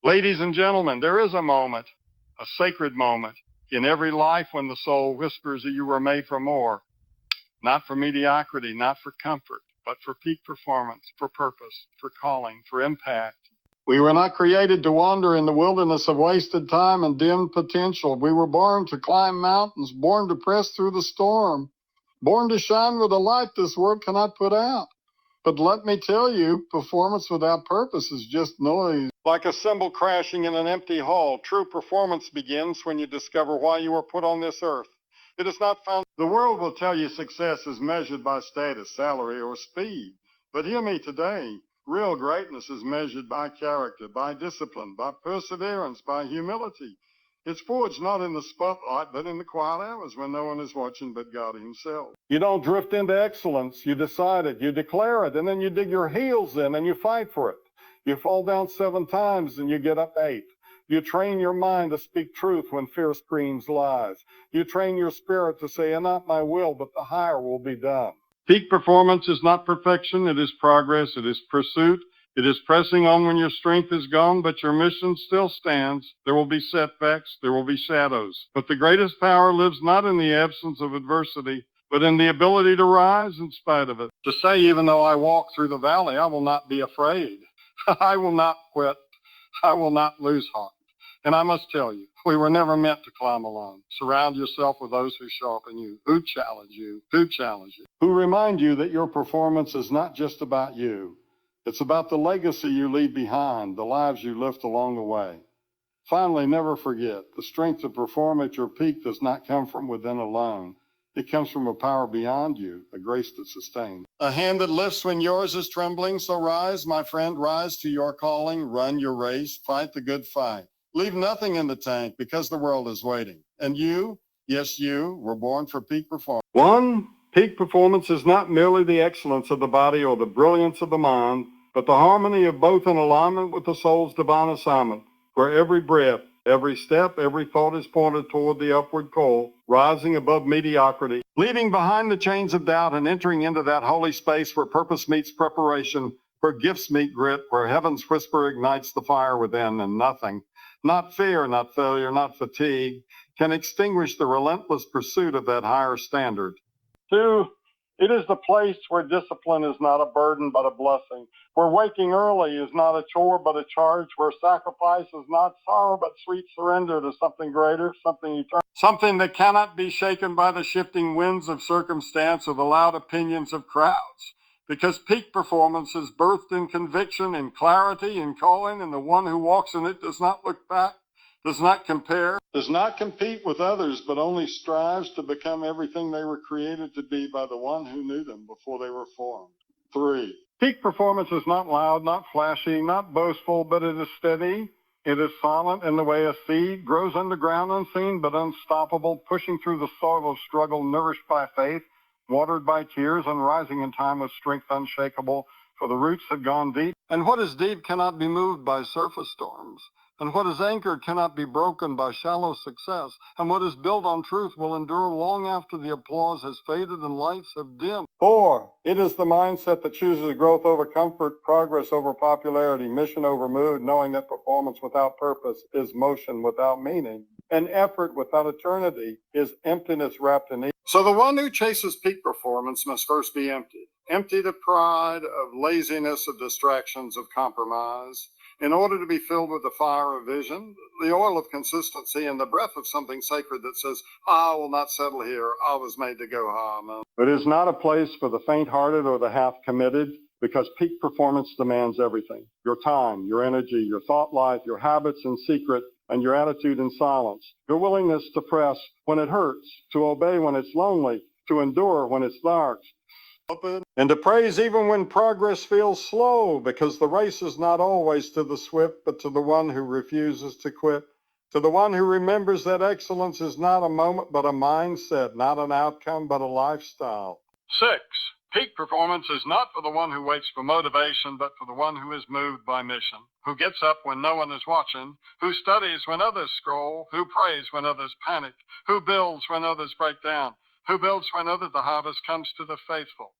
Ladies and gentlemen, there is a moment, a sacred moment, in every life when the soul whispers that you were made for more, not for mediocrity, not for comfort, but for peak performance, for purpose, for calling, for impact. We were not created to wander in the wilderness of wasted time and dimmed potential. We were born to climb mountains, born to press through the storm, born to shine with a light this world cannot put out. But let me tell you, performance without purpose is just noise. Like a cymbal crashing in an empty hall, true performance begins when you discover why you were put on this earth. It is not found. The world will tell you success is measured by status, salary, or speed. But hear me today. Real greatness is measured by character, by discipline, by perseverance, by humility. It's forged not in the spotlight, but in the quiet hours when no one is watching but God himself. You don't drift into excellence. You decide it, you declare it, and then you dig your heels in and you fight for it. You fall down 7 times and you get up 8. You train your mind to speak truth when fear screams lies. You train your spirit to say, not my will, but the higher will be done. Peak performance is not perfection. It is progress. It is pursuit. It is pressing on when your strength is gone, but your mission still stands. There will be setbacks. There will be shadows. But the greatest power lives not in the absence of adversity, but in the ability to rise in spite of it. To say, even though I walk through the valley, I will not be afraid. I will not quit. I will not lose heart. And I must tell you, we were never meant to climb alone. Surround yourself with those who sharpen you, who challenge you, who remind you that your performance is not just about you. It's about the legacy you leave behind, the lives you lift along the way. Finally, never forget, the strength to perform at your peak does not come from within alone. It comes from a power beyond you, a grace that sustains. A hand that lifts when yours is trembling, so rise, my friend, rise to your calling, run your race, fight the good fight. Leave nothing in the tank because the world is waiting. And you, yes, you, were born for peak performance. 1, peak performance is not merely the excellence of the body or the brilliance of the mind, but the harmony of both in alignment with the soul's divine assignment, where every breath, every step, every thought is pointed toward the upward call, rising above mediocrity, leaving behind the chains of doubt and entering into that holy space where purpose meets preparation, where gifts meet grit, where heaven's whisper ignites the fire within, and nothing, not fear, not failure, not fatigue, can extinguish the relentless pursuit of that higher standard. 2, it is the place where discipline is not a burden but a blessing, where waking early is not a chore but a charge, where sacrifice is not sorrow but sweet surrender to something greater, something eternal, something that cannot be shaken by the shifting winds of circumstance or the loud opinions of crowds. Because peak performance is birthed in conviction, in clarity, in calling, and the one who walks in it does not look back, does not compare, does not compete with others, but only strives to become everything they were created to be by the one who knew them before they were formed. 3, peak performance is not loud, not flashy, not boastful, but it is steady. It is silent in the way a seed grows underground unseen, but unstoppable, pushing through the soil of struggle, nourished by faith, watered by tears, and rising in time with strength unshakable, for the roots have gone deep. And what is deep cannot be moved by surface storms. And what is anchored cannot be broken by shallow success. And what is built on truth will endure long after the applause has faded and lights have dimmed. 4, it is the mindset that chooses growth over comfort, progress over popularity, mission over mood, knowing that performance without purpose is motion without meaning, and effort without eternity is emptiness wrapped in. So the one who chases peak performance must first be emptied. Emptied of pride, of laziness, of distractions, of compromise, in order to be filled with the fire of vision, the oil of consistency, and the breath of something sacred that says, I will not settle here. I was made to go high. Man. But it is not a place for the faint-hearted or the half-committed, because peak performance demands everything. Your time, your energy, your thought life, your habits in secret, and your attitude in silence. Your willingness to press when it hurts, to obey when it's lonely, to endure when it's dark, and to praise even when progress feels slow, because the race is not always to the swift, but to the one who refuses to quit, to the one who remembers that excellence is not a moment, but a mindset, not an outcome, but a lifestyle. 6, peak performance is not for the one who waits for motivation, but for the one who is moved by mission, who gets up when no one is watching, who studies when others scroll, who prays when others panic, who builds when others break down, who builds when the harvest comes to the faithful.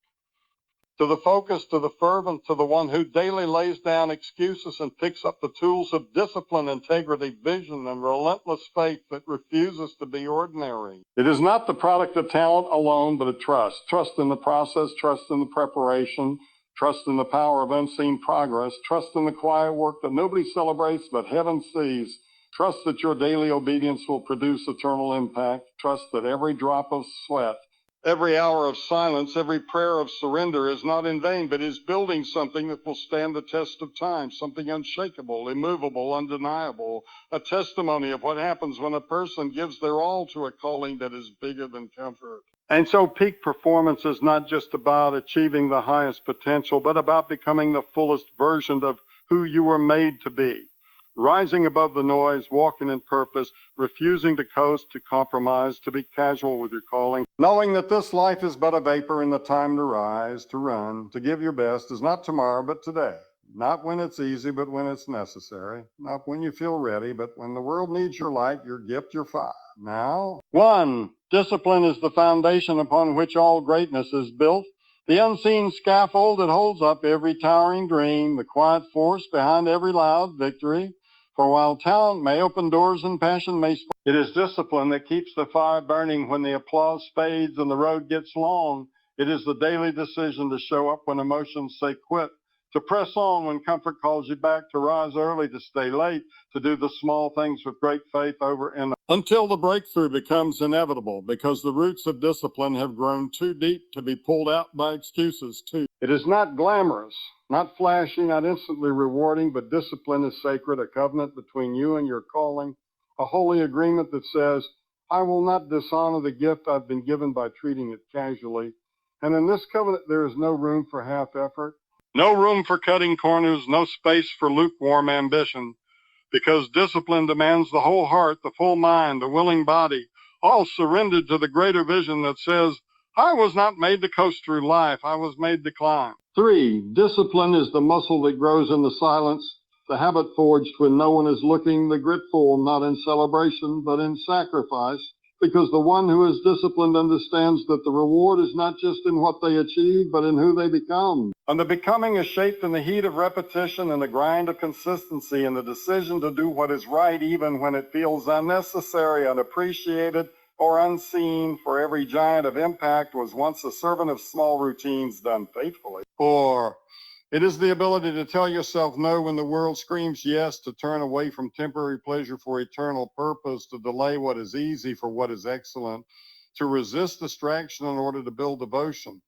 To the focused, to the fervent, to the one who daily lays down excuses and picks up the tools of discipline, integrity, vision, and relentless faith that refuses to be ordinary. It is not the product of talent alone, but a trust. Trust in the process, trust in the preparation, trust in the power of unseen progress, trust in the quiet work that nobody celebrates but heaven sees. Trust that your daily obedience will produce eternal impact. Trust that every drop of sweat, every hour of silence, every prayer of surrender is not in vain, but is building something that will stand the test of time, something unshakable, immovable, undeniable, a testimony of what happens when a person gives their all to a calling that is bigger than comfort. And so peak performance is not just about achieving the highest potential, but about becoming the fullest version of who you were made to be. Rising above the noise, walking in purpose, refusing to coast, to compromise, to be casual with your calling, knowing that this life is but a vapor and the time to rise, to run, to give your best is not tomorrow, but today. Not when it's easy, but when it's necessary. Not when you feel ready, but when the world needs your light, your gift, your fire. Now, 1, discipline is the foundation upon which all greatness is built. The unseen scaffold that holds up every towering dream, the quiet force behind every loud victory. For while talent may open doors and passion may spark, it is discipline that keeps the fire burning when the applause fades and the road gets long. It is the daily decision to show up when emotions say quit, to press on when comfort calls you back, to rise early, to stay late, to do the small things with great faith over and until the breakthrough becomes inevitable, because the roots of discipline have grown too deep to be pulled out by excuses too. It is not glamorous, not flashy, not instantly rewarding, but discipline is sacred, a covenant between you and your calling, a holy agreement that says, I will not dishonor the gift I've been given by treating it casually. And in this covenant, there is no room for half effort, no room for cutting corners, no space for lukewarm ambition, because discipline demands the whole heart, the full mind, the willing body, all surrendered to the greater vision that says, I was not made to coast through life, I was made to climb. 3, discipline is the muscle that grows in the silence, the habit forged when no one is looking, the grit formed not in celebration, but in sacrifice, because the one who is disciplined understands that the reward is not just in what they achieve, but in who they become. And the becoming is shaped in the heat of repetition and the grind of consistency and the decision to do what is right even when it feels unnecessary, unappreciated, or unseen, for every giant of impact was once a servant of small routines done faithfully. 4, it is the ability to tell yourself no when the world screams yes, to turn away from temporary pleasure for eternal purpose, to delay what is easy for what is excellent, to resist distraction in order to build devotion.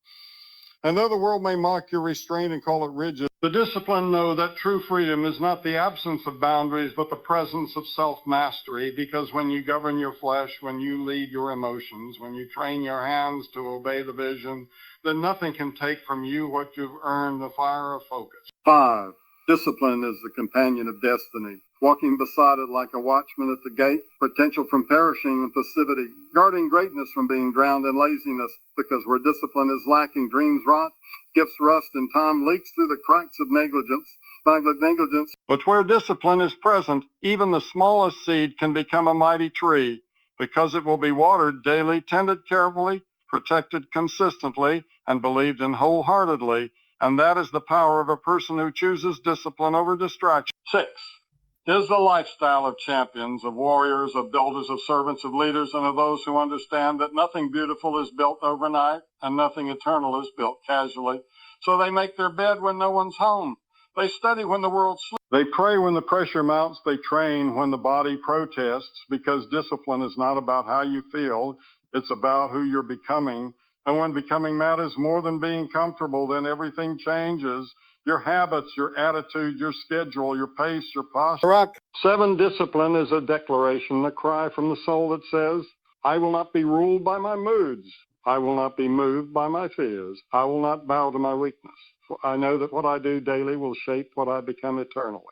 And though the world may mock your restraint and call it rigid, the discipline know that true freedom is not the absence of boundaries, but the presence of self-mastery, because when you govern your flesh, when you lead your emotions, when you train your hands to obey the vision, then nothing can take from you what you've earned, the fire of focus. 5, discipline is the companion of destiny, walking beside it like a watchman at the gate, potential from perishing in passivity, guarding greatness from being drowned in laziness, because where discipline is lacking, dreams rot, gifts rust, and time leaks through the cracks of negligence. But where discipline is present, even the smallest seed can become a mighty tree, because it will be watered daily, tended carefully, protected consistently, and believed in wholeheartedly. And that is the power of a person who chooses discipline over distraction. 6, is the lifestyle of champions, of warriors, of builders, of servants, of leaders, and of those who understand that nothing beautiful is built overnight and nothing eternal is built casually. So they make their bed when no one's home. They study when the world sleeps. They pray when the pressure mounts. They train when the body protests, because discipline is not about how you feel. It's about who you're becoming. And when becoming matters more than being comfortable, then everything changes. Your habits, your attitude, your schedule, your pace, your posture. 7, discipline is a declaration, a cry from the soul that says, I will not be ruled by my moods. I will not be moved by my fears. I will not bow to my weakness. For I know that what I do daily will shape what I become eternally.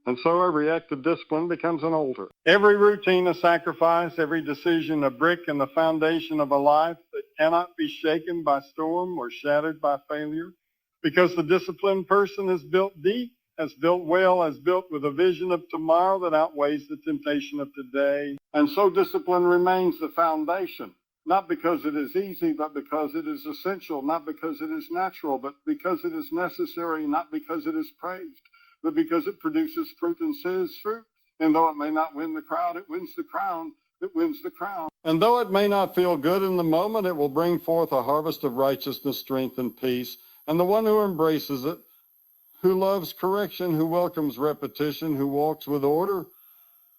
And so every act of discipline becomes an altar. Every routine a sacrifice, every decision a brick in the foundation of a life that cannot be shaken by storm or shattered by failure. Because the disciplined person is built deep, has built well, has built with a vision of tomorrow that outweighs the temptation of today. And so discipline remains the foundation, not because it is easy, but because it is essential, not because it is natural, but because it is necessary, not because it is praised, but because it produces fruit and says fruit. And though it may not win the crowd, it wins the crown. It wins the crown. And though it may not feel good in the moment, it will bring forth a harvest of righteousness, strength, and peace. And the one who embraces it, who loves correction, who welcomes repetition, who walks with order,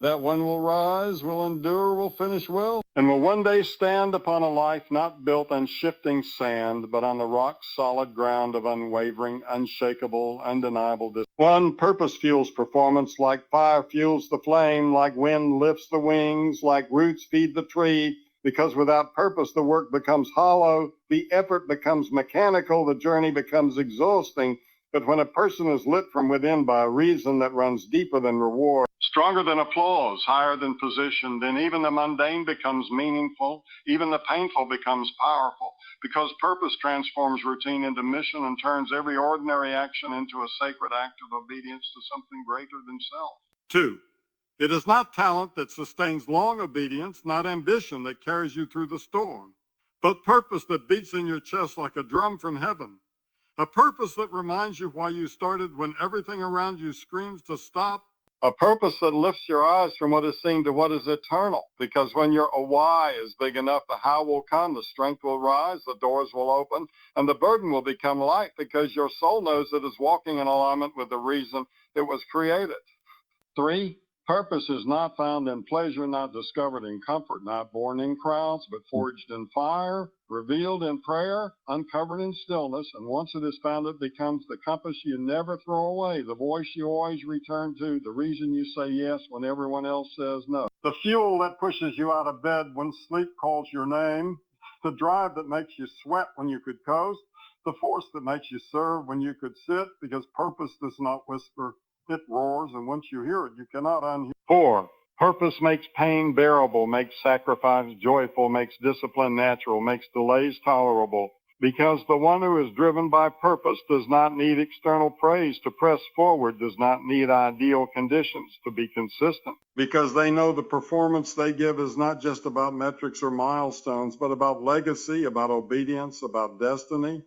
that one will rise, will endure, will finish well, and will one day stand upon a life not built on shifting sand, but on the rock-solid ground of unwavering, unshakable, undeniable discipline. One, purpose fuels performance, like fire fuels the flame, like wind lifts the wings, like roots feed the tree, because without purpose the work becomes hollow, the effort becomes mechanical, the journey becomes exhausting. But when a person is lit from within by a reason that runs deeper than reward, stronger than applause, higher than position, then even the mundane becomes meaningful, even the painful becomes powerful, because purpose transforms routine into mission and turns every ordinary action into a sacred act of obedience to something greater than self. 2. It is not talent that sustains long obedience, not ambition that carries you through the storm, but purpose that beats in your chest like a drum from heaven. A purpose that reminds you why you started when everything around you screams to stop. A purpose that lifts your eyes from what is seen to what is eternal. Because when your why is big enough, the how will come, the strength will rise, the doors will open, and the burden will become light because your soul knows it is walking in alignment with the reason it was created. 3. Purpose is not found in pleasure, not discovered in comfort, not born in crowds, but forged in fire, revealed in prayer, uncovered in stillness. And once it is found, it becomes the compass you never throw away, the voice you always return to, the reason you say yes when everyone else says no. The fuel that pushes you out of bed when sleep calls your name, the drive that makes you sweat when you could coast, the force that makes you serve when you could sit, because purpose does not whisper. It roars, and once you hear it, you cannot unhear. 4. Purpose makes pain bearable, makes sacrifice joyful, makes discipline natural, makes delays tolerable. Because the one who is driven by purpose does not need external praise to press forward, does not need ideal conditions to be consistent. Because they know the performance they give is not just about metrics or milestones, but about legacy, about obedience, about destiny.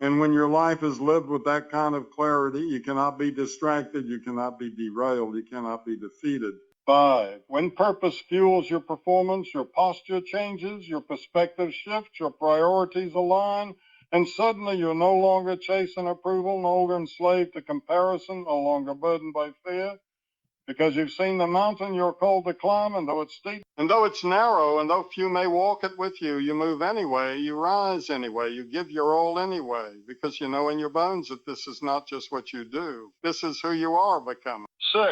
And when your life is lived with that kind of clarity, you cannot be distracted, you cannot be derailed, you cannot be defeated. 5. When purpose fuels your performance, your posture changes, your perspective shifts, your priorities align, and suddenly you're no longer chasing approval, no longer enslaved to comparison, no longer burdened by fear. Because you've seen the mountain you're called to climb, and though it's steep, and though it's narrow, and though few may walk it with you, you move anyway, you rise anyway, you give your all anyway, because you know in your bones that this is not just what you do. This is who you are becoming. 6.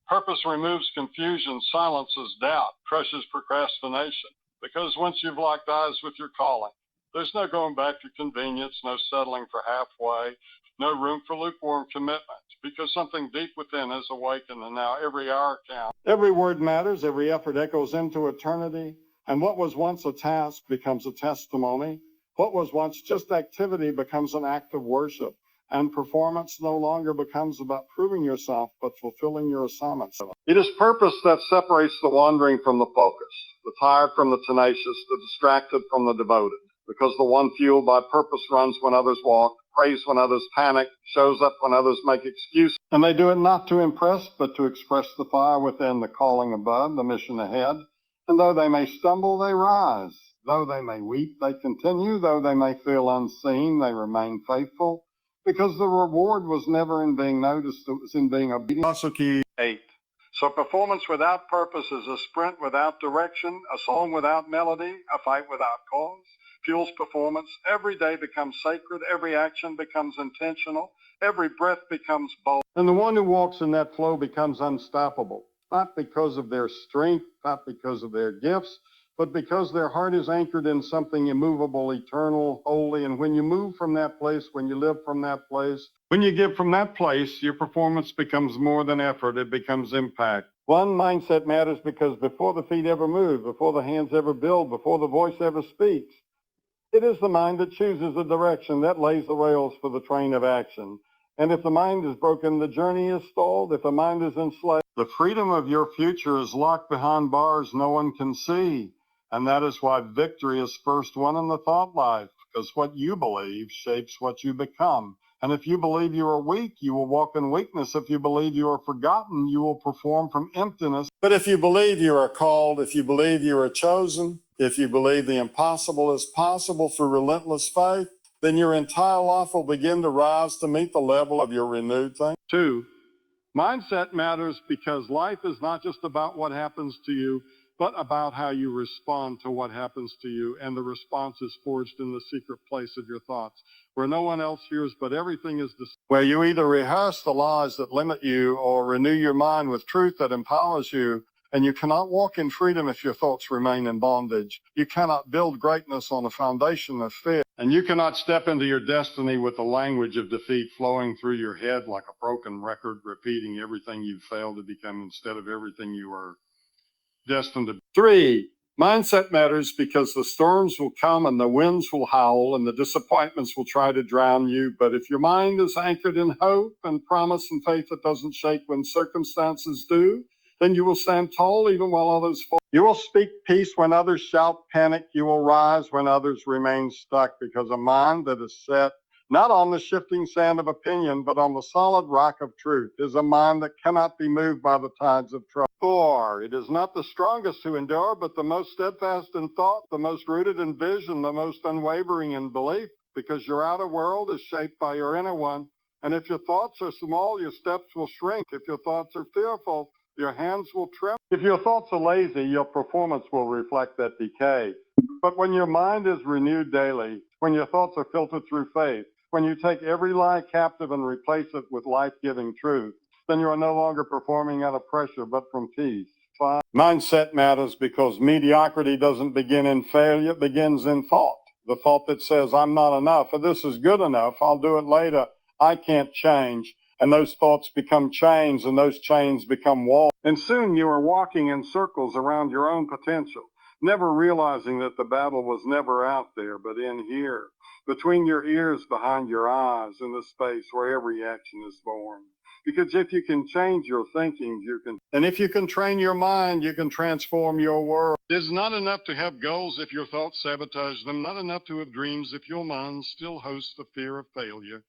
Purpose removes confusion, silences doubt, crushes procrastination. Because once you've locked eyes with your calling, there's no going back to convenience, no settling for halfway, no room for lukewarm commitment, because something deep within has awakened, and now every hour counts. Every word matters, every effort echoes into eternity, and what was once a task becomes a testimony. What was once just activity becomes an act of worship, and performance no longer becomes about proving yourself, but fulfilling your assignments. It is purpose that separates the wandering from the focused, the tired from the tenacious, the distracted from the devoted, because the one fueled by purpose runs when others walk, prays when others panic, shows up when others make excuses. And they do it not to impress, but to express the fire within, the calling above, the mission ahead. And though they may stumble, they rise. Though they may weep, they continue. Though they may feel unseen, they remain faithful. Because the reward was never in being noticed, it was in being obedient. 8. So performance without purpose is a sprint without direction, a song without melody, a fight without cause. Fuels performance. Every day becomes sacred. Every action becomes intentional. Every breath becomes bold. And the one who walks in that flow becomes unstoppable, not because of their strength, not because of their gifts, but because their heart is anchored in something immovable, eternal, holy. And when you move from that place, when you live from that place, when you give from that place, your performance becomes more than effort. It becomes impact. One, mindset matters, because before the feet ever move, before the hands ever build, before the voice ever speaks, it is the mind that chooses the direction, that lays the rails for the train of action. And if the mind is broken, the journey is stalled. If the mind is enslaved, the freedom of your future is locked behind bars no one can see. And that is why victory is first won in the thought life, because what you believe shapes what you become. And if you believe you are weak, you will walk in weakness. If you believe you are forgotten, you will perform from emptiness. But if you believe you are called, if you believe you are chosen, if you believe the impossible is possible through relentless faith, then your entire life will begin to rise to meet the level of your renewed thinking. 2, mindset matters because life is not just about what happens to you, but about how you respond to what happens to you, and the response is forged in the secret place of your thoughts, where no one else hears, but everything is where you either rehearse the lies that limit you or renew your mind with truth that empowers you. And you cannot walk in freedom if your thoughts remain in bondage. You cannot build greatness on a foundation of fear. And you cannot step into your destiny with the language of defeat flowing through your head like a broken record, repeating everything you've failed to become instead of everything you are destined to be. 3, mindset matters because the storms will come and the winds will howl and the disappointments will try to drown you. But if your mind is anchored in hope and promise and faith that doesn't shake when circumstances do, then you will stand tall even while others fall. You will speak peace when others shout panic. You will rise when others remain stuck, because a mind that is set not on the shifting sand of opinion, but on the solid rock of truth, is a mind that cannot be moved by the tides of trouble. 4, it is not the strongest who endure, but the most steadfast in thought, the most rooted in vision, the most unwavering in belief, because your outer world is shaped by your inner one. And if your thoughts are small, your steps will shrink. If your thoughts are fearful, your hands will tremble. If your thoughts are lazy, your performance will reflect that decay. But when your mind is renewed daily, when your thoughts are filtered through faith, when you take every lie captive and replace it with life-giving truth, then you are no longer performing out of pressure, but from peace. 5, mindset matters because mediocrity doesn't begin in failure, it begins in thought. The thought that says, I'm not enough, or this is good enough, I'll do it later, I can't change. And those thoughts become chains, and those chains become walls. And soon you are walking in circles around your own potential, never realizing that the battle was never out there, but in here, between your ears, behind your eyes, in the space where every action is born. Because if you can change your thinking, you can. And if you can train your mind, you can transform your world. It's not enough to have goals if your thoughts sabotage them. Not enough to have dreams if your mind still hosts the fear of failure.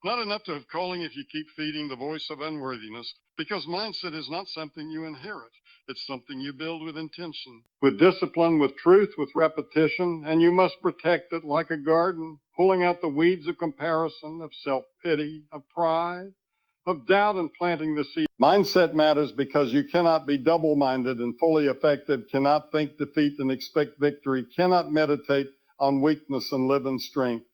Not enough to have calling if you keep feeding the voice of unworthiness. Because mindset is not something you inherit. It's something you build with intention, with discipline, with truth, with repetition, and you must protect it like a garden, pulling out the weeds of comparison, of self-pity, of pride, of doubt, and planting the seed. Mindset matters because you cannot be double-minded and fully effective, cannot think defeat and expect victory, cannot meditate on weakness and live in strength,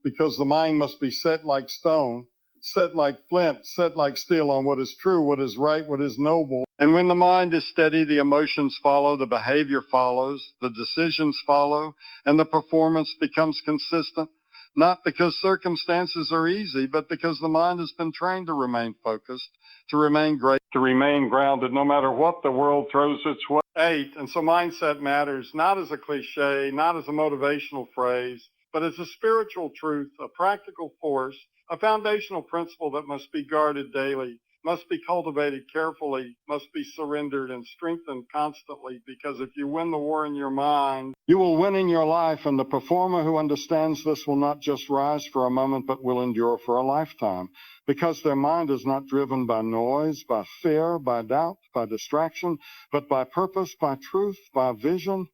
because the mind must be set like stone, set like flint, set like steel on what is true, what is right, what is noble. And when the mind is steady, the emotions follow, the behavior follows, the decisions follow, and the performance becomes consistent. Not because circumstances are easy, but because the mind has been trained to remain focused, to remain great, to remain grounded, no matter what the world throws its way. 8, and so mindset matters, not as a cliche, not as a motivational phrase, but as a spiritual truth, a practical force, a foundational principle that must be guarded daily, must be cultivated carefully, must be surrendered and strengthened constantly, because if you win the war in your mind, you will win in your life, and the performer who understands this will not just rise for a moment, but will endure for a lifetime, because their mind is not driven by noise, by fear, by doubt, by distraction, but by purpose, by truth, by vision,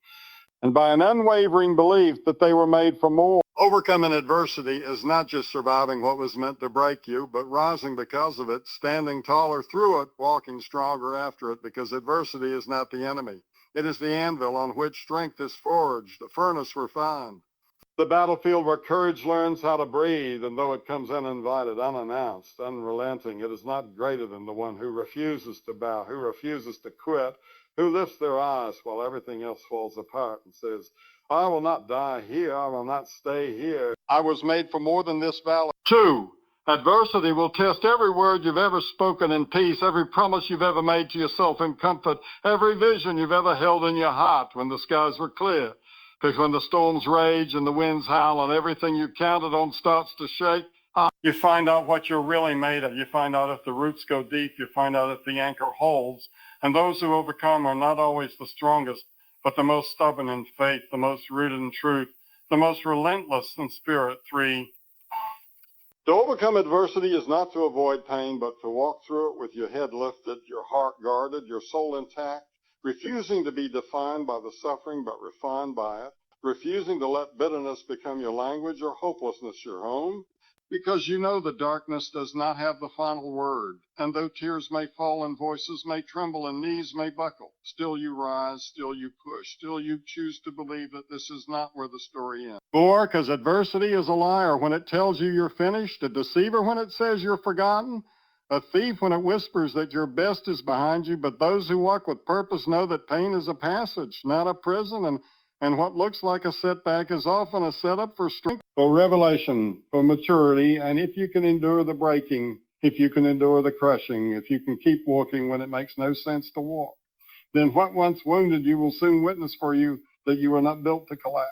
and by an unwavering belief that they were made for more. Overcoming adversity is not just surviving what was meant to break you, but rising because of it, standing taller through it, walking stronger after it, because adversity is not the enemy. It is the anvil on which strength is forged, the furnace refined. The battlefield where courage learns how to breathe, and though it comes uninvited, unannounced, unrelenting, it is not greater than the one who refuses to bow, who refuses to quit, who lifts their eyes while everything else falls apart and says, I will not die here, I will not stay here. I was made for more than this valley. 2, adversity will test every word you've ever spoken in peace, every promise you've ever made to yourself in comfort, every vision you've ever held in your heart when the skies were clear. Because when the storms rage and the winds howl and everything you counted on starts to shake, you find out what you're really made of. You find out if the roots go deep. You find out if the anchor holds. And those who overcome are not always the strongest, but the most stubborn in faith, the most rooted in truth, the most relentless in spirit. 3, to overcome adversity is not to avoid pain, but to walk through it with your head lifted, your heart guarded, your soul intact, refusing to be defined by the suffering, but refined by it, refusing to let bitterness become your language or hopelessness your home, because you know the darkness does not have the final word, and though tears may fall and voices may tremble and knees may buckle, still you rise, still you push, still you choose to believe that this is not where the story ends. 4, because adversity is a liar when it tells you you're finished, a deceiver when it says you're forgotten, a thief when it whispers that your best is behind you, but those who walk with purpose know that pain is a passage, not a prison, and what looks like a setback is often a setup for strength, for revelation, for maturity, and if you can endure the breaking, if you can endure the crushing, if you can keep walking when it makes no sense to walk, then what once wounded you will soon witness for you that you are not built to collapse.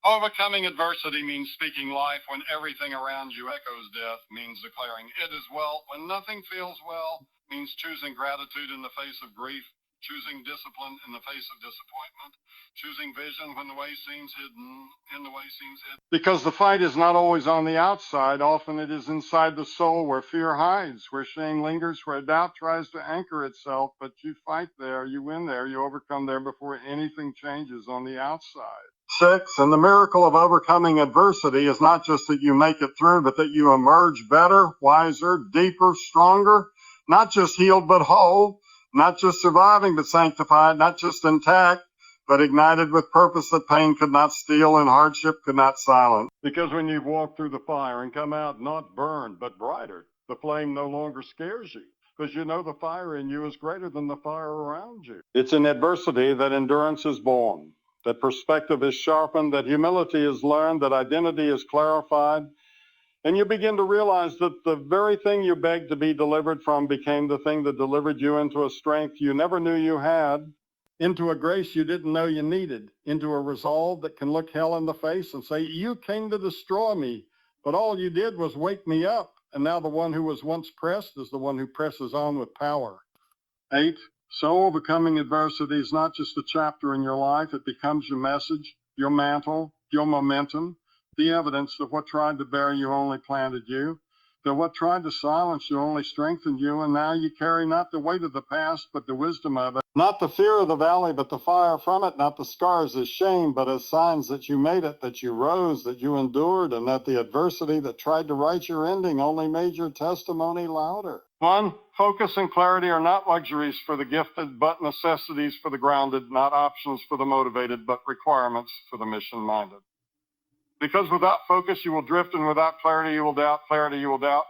Overcoming adversity means speaking life when everything around you echoes death, means declaring it is well when nothing feels well, means choosing gratitude in the face of grief, choosing discipline in the face of disappointment, choosing vision when the way seems hidden, in the way seems hidden. Because the fight is not always on the outside, often it is inside the soul where fear hides, where shame lingers, where doubt tries to anchor itself, but you fight there, you win there, you overcome there before anything changes on the outside. 6, and the miracle of overcoming adversity is not just that you make it through, but that you emerge better, wiser, deeper, stronger, not just healed but whole, not just surviving but sanctified, not just intact, but ignited with purpose that pain could not steal and hardship could not silence. Because when you've walked through the fire and come out not burned but brighter, the flame no longer scares you, because you know the fire in you is greater than the fire around you. It's in adversity that endurance is born, that perspective is sharpened, that humility is learned, that identity is clarified, and you begin to realize that the very thing you begged to be delivered from became the thing that delivered you into a strength you never knew you had, into a grace you didn't know you needed, into a resolve that can look hell in the face and say, you came to destroy me, but all you did was wake me up. And now the one who was once pressed is the one who presses on with power. 8, so overcoming adversity is not just a chapter in your life. It becomes your message, your mantle, your momentum, the evidence that what tried to bury you only planted you, that what tried to silence you only strengthened you, and now you carry not the weight of the past, but the wisdom of it. Not the fear of the valley, but the fire from it, not the scars as shame, but as signs that you made it, that you rose, that you endured, and that the adversity that tried to write your ending only made your testimony louder. 1, focus and clarity are not luxuries for the gifted, but necessities for the grounded, not options for the motivated, but requirements for the mission-minded. Because without focus, you will drift, and without clarity, you will doubt. Clarity, you will doubt.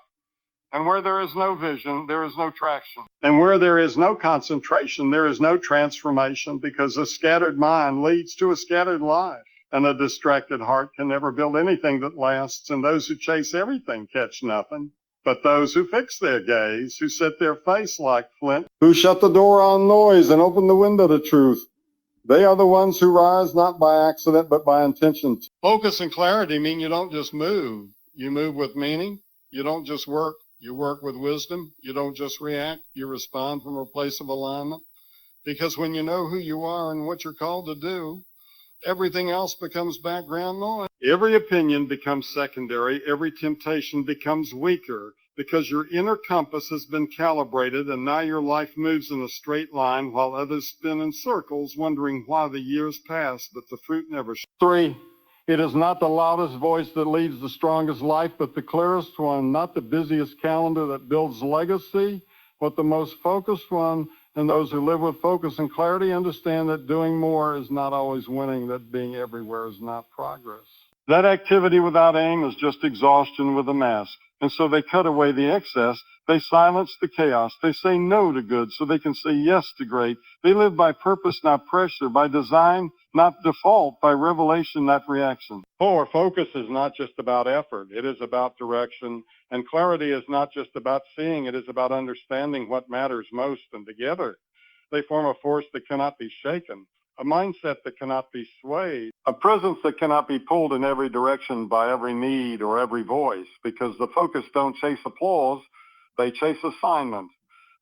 And where there is no vision, there is no traction. And where there is no concentration, there is no transformation, because a scattered mind leads to a scattered life. And a distracted heart can never build anything that lasts, and those who chase everything catch nothing. But those who fix their gaze, who set their face like flint, who shut the door on noise and open the window to truth, they are the ones who rise not by accident, but by intention. Focus and clarity mean you don't just move. You move with meaning. You don't just work. You work with wisdom. You don't just react. You respond from a place of alignment. Because when you know who you are and what you're called to do, everything else becomes background noise. Every opinion becomes secondary. Every temptation becomes weaker, because your inner compass has been calibrated, and now your life moves in a straight line while others spin in circles, wondering why the years pass, but the fruit never shows. 3, it is not the loudest voice that leads the strongest life, but the clearest one, not the busiest calendar that builds legacy, but the most focused one. And those who live with focus and clarity understand that doing more is not always winning, that being everywhere is not progress. That activity without aim is just exhaustion with a mask. And so they cut away the excess. They silence the chaos. They say no to good so they can say yes to great. They live by purpose, not pressure, by design, not default, by revelation, not reaction. 4, focus is not just about effort. It is about direction. And clarity is not just about seeing. It is about understanding what matters most. And together, they form a force that cannot be shaken, a mindset that cannot be swayed, a presence that cannot be pulled in every direction by every need or every voice, because the focus don't chase applause, they chase assignment.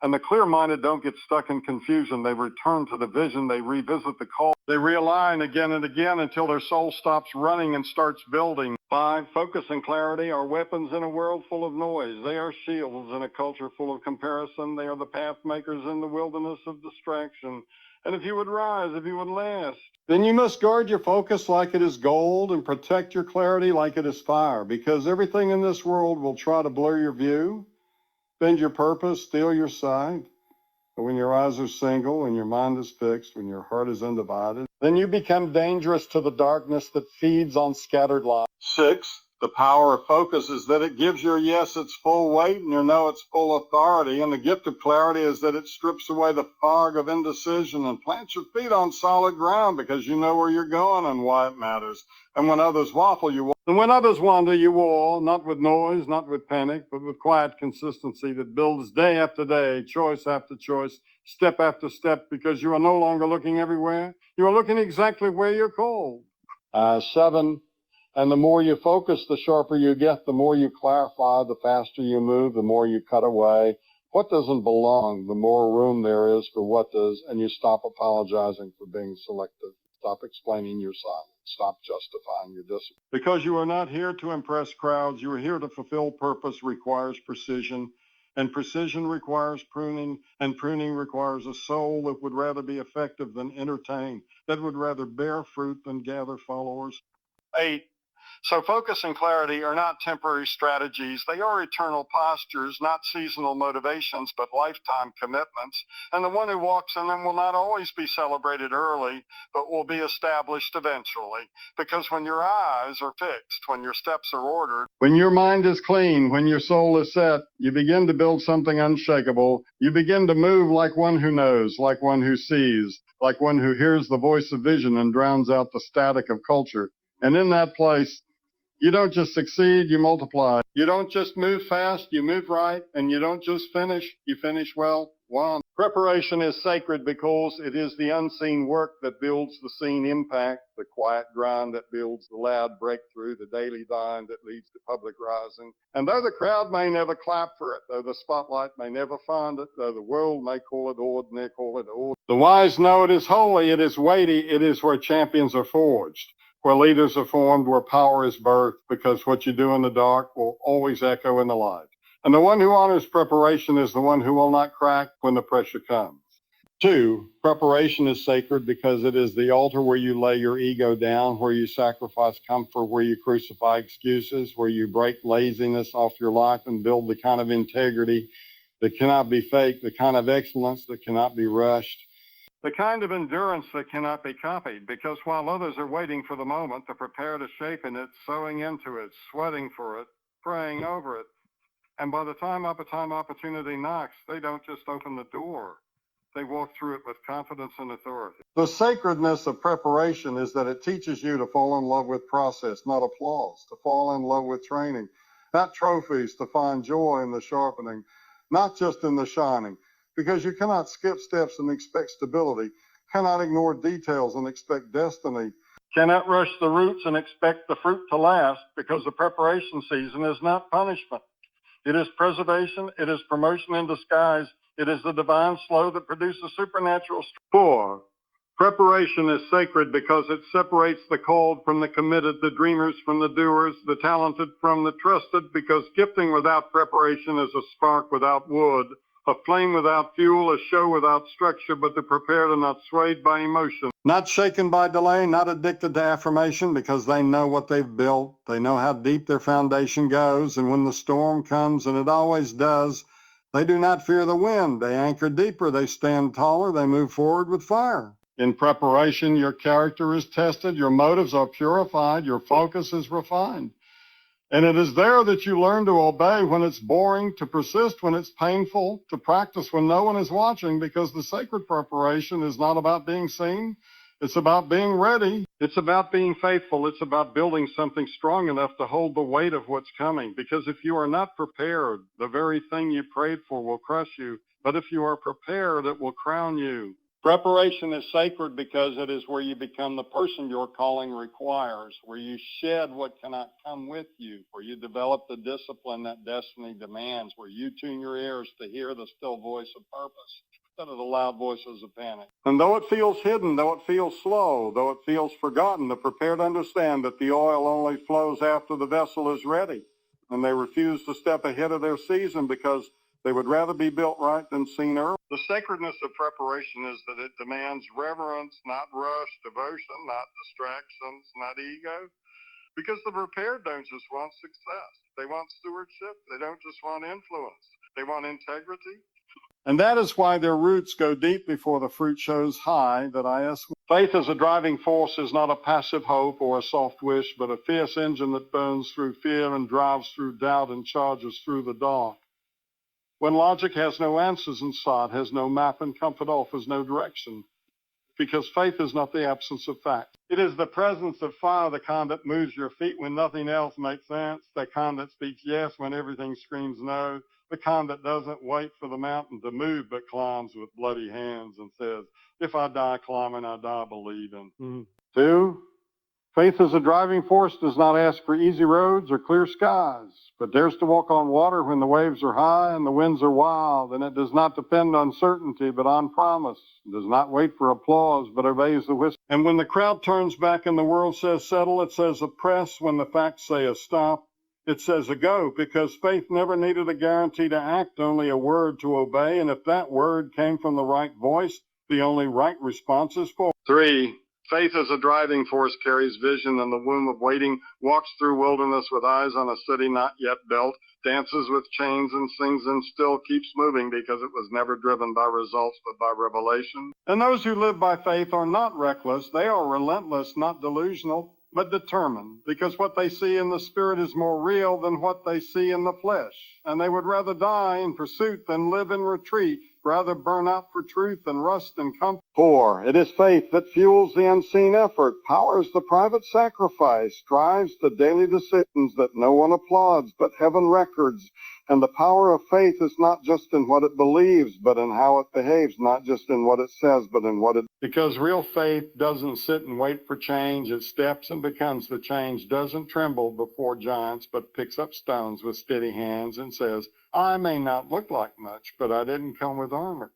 And the clear-minded don't get stuck in confusion. They return to the vision. They revisit the call. They realign again and again until their soul stops running and starts building. 5, focus and clarity are weapons in a world full of noise. They are shields in a culture full of comparison. They are the path makers in the wilderness of distraction. And if you would rise, if you would last, then you must guard your focus like it is gold and protect your clarity like it is fire, because everything in this world will try to blur your view, bend your purpose, steal your sight. But when your eyes are single, when your mind is fixed, when your heart is undivided, then you become dangerous to the darkness that feeds on scattered light. 6, the power of focus is that it gives your yes its full weight and your no its full authority. And the gift of clarity is that it strips away the fog of indecision and plants your feet on solid ground because you know where you're going and why it matters. And when others waffle, you walk. And when others wander, you wall, not with noise, not with panic, but with quiet consistency that builds day after day, choice after choice, step after step, because you are no longer looking everywhere. You are looking exactly where you're called. 7, and the more you focus, the sharper you get, the more you clarify, the faster you move, the more you cut away what doesn't belong, the more room there is for what does, and you stop apologizing for being selective. Stop explaining your silence. Stop justifying your discipline. Because you are not here to impress crowds, you are here to fulfill purpose requires precision, and precision requires pruning, and pruning requires a soul that would rather be effective than entertain, that would rather bear fruit than gather followers. 8. So focus and clarity are not temporary strategies. They are eternal postures, not seasonal motivations, but lifetime commitments. And the one who walks in them will not always be celebrated early, but will be established eventually. Because when your eyes are fixed, when your steps are ordered, when your mind is clean, when your soul is set, you begin to build something unshakable. You begin to move like one who knows, like one who sees, like one who hears the voice of vision and drowns out the static of culture. And in that place, you don't just succeed, you multiply. You don't just move fast, you move right. And you don't just finish, you finish well. 1. Preparation is sacred because it is the unseen work that builds the seen impact, the quiet grind that builds the loud breakthrough, the daily grind that leads to public rising. And though the crowd may never clap for it, though the spotlight may never find it, though the world may call it ordinary, call it order, the wise know it is holy, it is weighty, it is where champions are forged, where leaders are formed, where power is birthed, because what you do in the dark will always echo in the light. And the one who honors preparation is the one who will not crack when the pressure comes. 2, preparation is sacred because it is the altar where you lay your ego down, where you sacrifice comfort, where you crucify excuses, where you break laziness off your life and build the kind of integrity that cannot be faked, the kind of excellence that cannot be rushed, the kind of endurance that cannot be copied, because while others are waiting for the moment to prepare to shape in it, sowing into it, sweating for it, praying over it, and by the time opportunity knocks, they don't just open the door. They walk through it with confidence and authority. The sacredness of preparation is that it teaches you to fall in love with process, not applause, to fall in love with training, not trophies, to find joy in the sharpening, not just in the shining. Because you cannot skip steps and expect stability, cannot ignore details and expect destiny, cannot rush the roots and expect the fruit to last, because the preparation season is not punishment. It is preservation, it is promotion in disguise, it is the divine slow that produces supernatural strength. 4. Preparation is sacred because it separates the called from the committed, the dreamers from the doers, the talented from the trusted, because gifting without preparation is a spark without wood, a flame without fuel, a show without structure, but the prepared are not swayed by emotion, not shaken by delay, not addicted to affirmation, because they know what they've built. They know how deep their foundation goes, and when the storm comes, and it always does, they do not fear the wind. They anchor deeper, they stand taller, they move forward with fire. In preparation, your character is tested, your motives are purified, your focus is refined. And it is there that you learn to obey when it's boring, to persist when it's painful, to practice when no one is watching, because the sacred preparation is not about being seen. It's about being ready. It's about being faithful. It's about building something strong enough to hold the weight of what's coming. Because if you are not prepared, the very thing you prayed for will crush you. But if you are prepared, it will crown you. Preparation is sacred because it is where you become the person your calling requires, where you shed what cannot come with you, where you develop the discipline that destiny demands, where you tune your ears to hear the still voice of purpose instead of the loud voices of panic. And though it feels hidden, though it feels slow, though it feels forgotten, the prepared understand that the oil only flows after the vessel is ready. And they refuse to step ahead of their season because they would rather be built right than seen early. The sacredness of preparation is that it demands reverence, not rush, devotion, not distractions, not ego. Because the prepared don't just want success. They want stewardship. They don't just want influence. They want integrity. And that is why their roots go deep before the fruit shows high, that I ask. Faith as a driving force is not a passive hope or a soft wish, but a fierce engine that burns through fear and drives through doubt and charges through the dark. When logic has no answers in sight, has no map, and comfort offers no direction, because faith is not the absence of fact. It is the presence of fire, the kind that moves your feet when nothing else makes sense, the kind that speaks yes when everything screams no, the kind that doesn't wait for the mountain to move but climbs with bloody hands and says, if I die climbing, I die believing. Two, faith as a driving force does not ask for easy roads or clear skies, but dares to walk on water when the waves are high and the winds are wild, and it does not depend on certainty but on promise. It does not wait for applause but obeys the whisper. And when the crowd turns back and the world says settle, it says a press. When the facts say a stop, it says a go, because faith never needed a guarantee to act, only a word to obey, and if that word came from the right voice, the only right response is for. Three, faith as a driving force carries vision in the womb of waiting, walks through wilderness with eyes on a city not yet built, dances with chains and sings and still keeps moving because it was never driven by results but by revelation. And those who live by faith are not reckless. They are relentless, not delusional, but determined, because what they see in the spirit is more real than what they see in the flesh. And they would rather die in pursuit than live in retreat, rather burn out for truth than rust in comfort. 4, it is faith that fuels the unseen effort, powers the private sacrifice, drives the daily decisions that no one applauds but heaven records. And the power of faith is not just in what it believes, but in how it behaves, not just in what it says, but in what it... Because real faith doesn't sit and wait for change. It steps and becomes the change, doesn't tremble before giants, but picks up stones with steady hands and says, I may not look like much, but I didn't come with armor.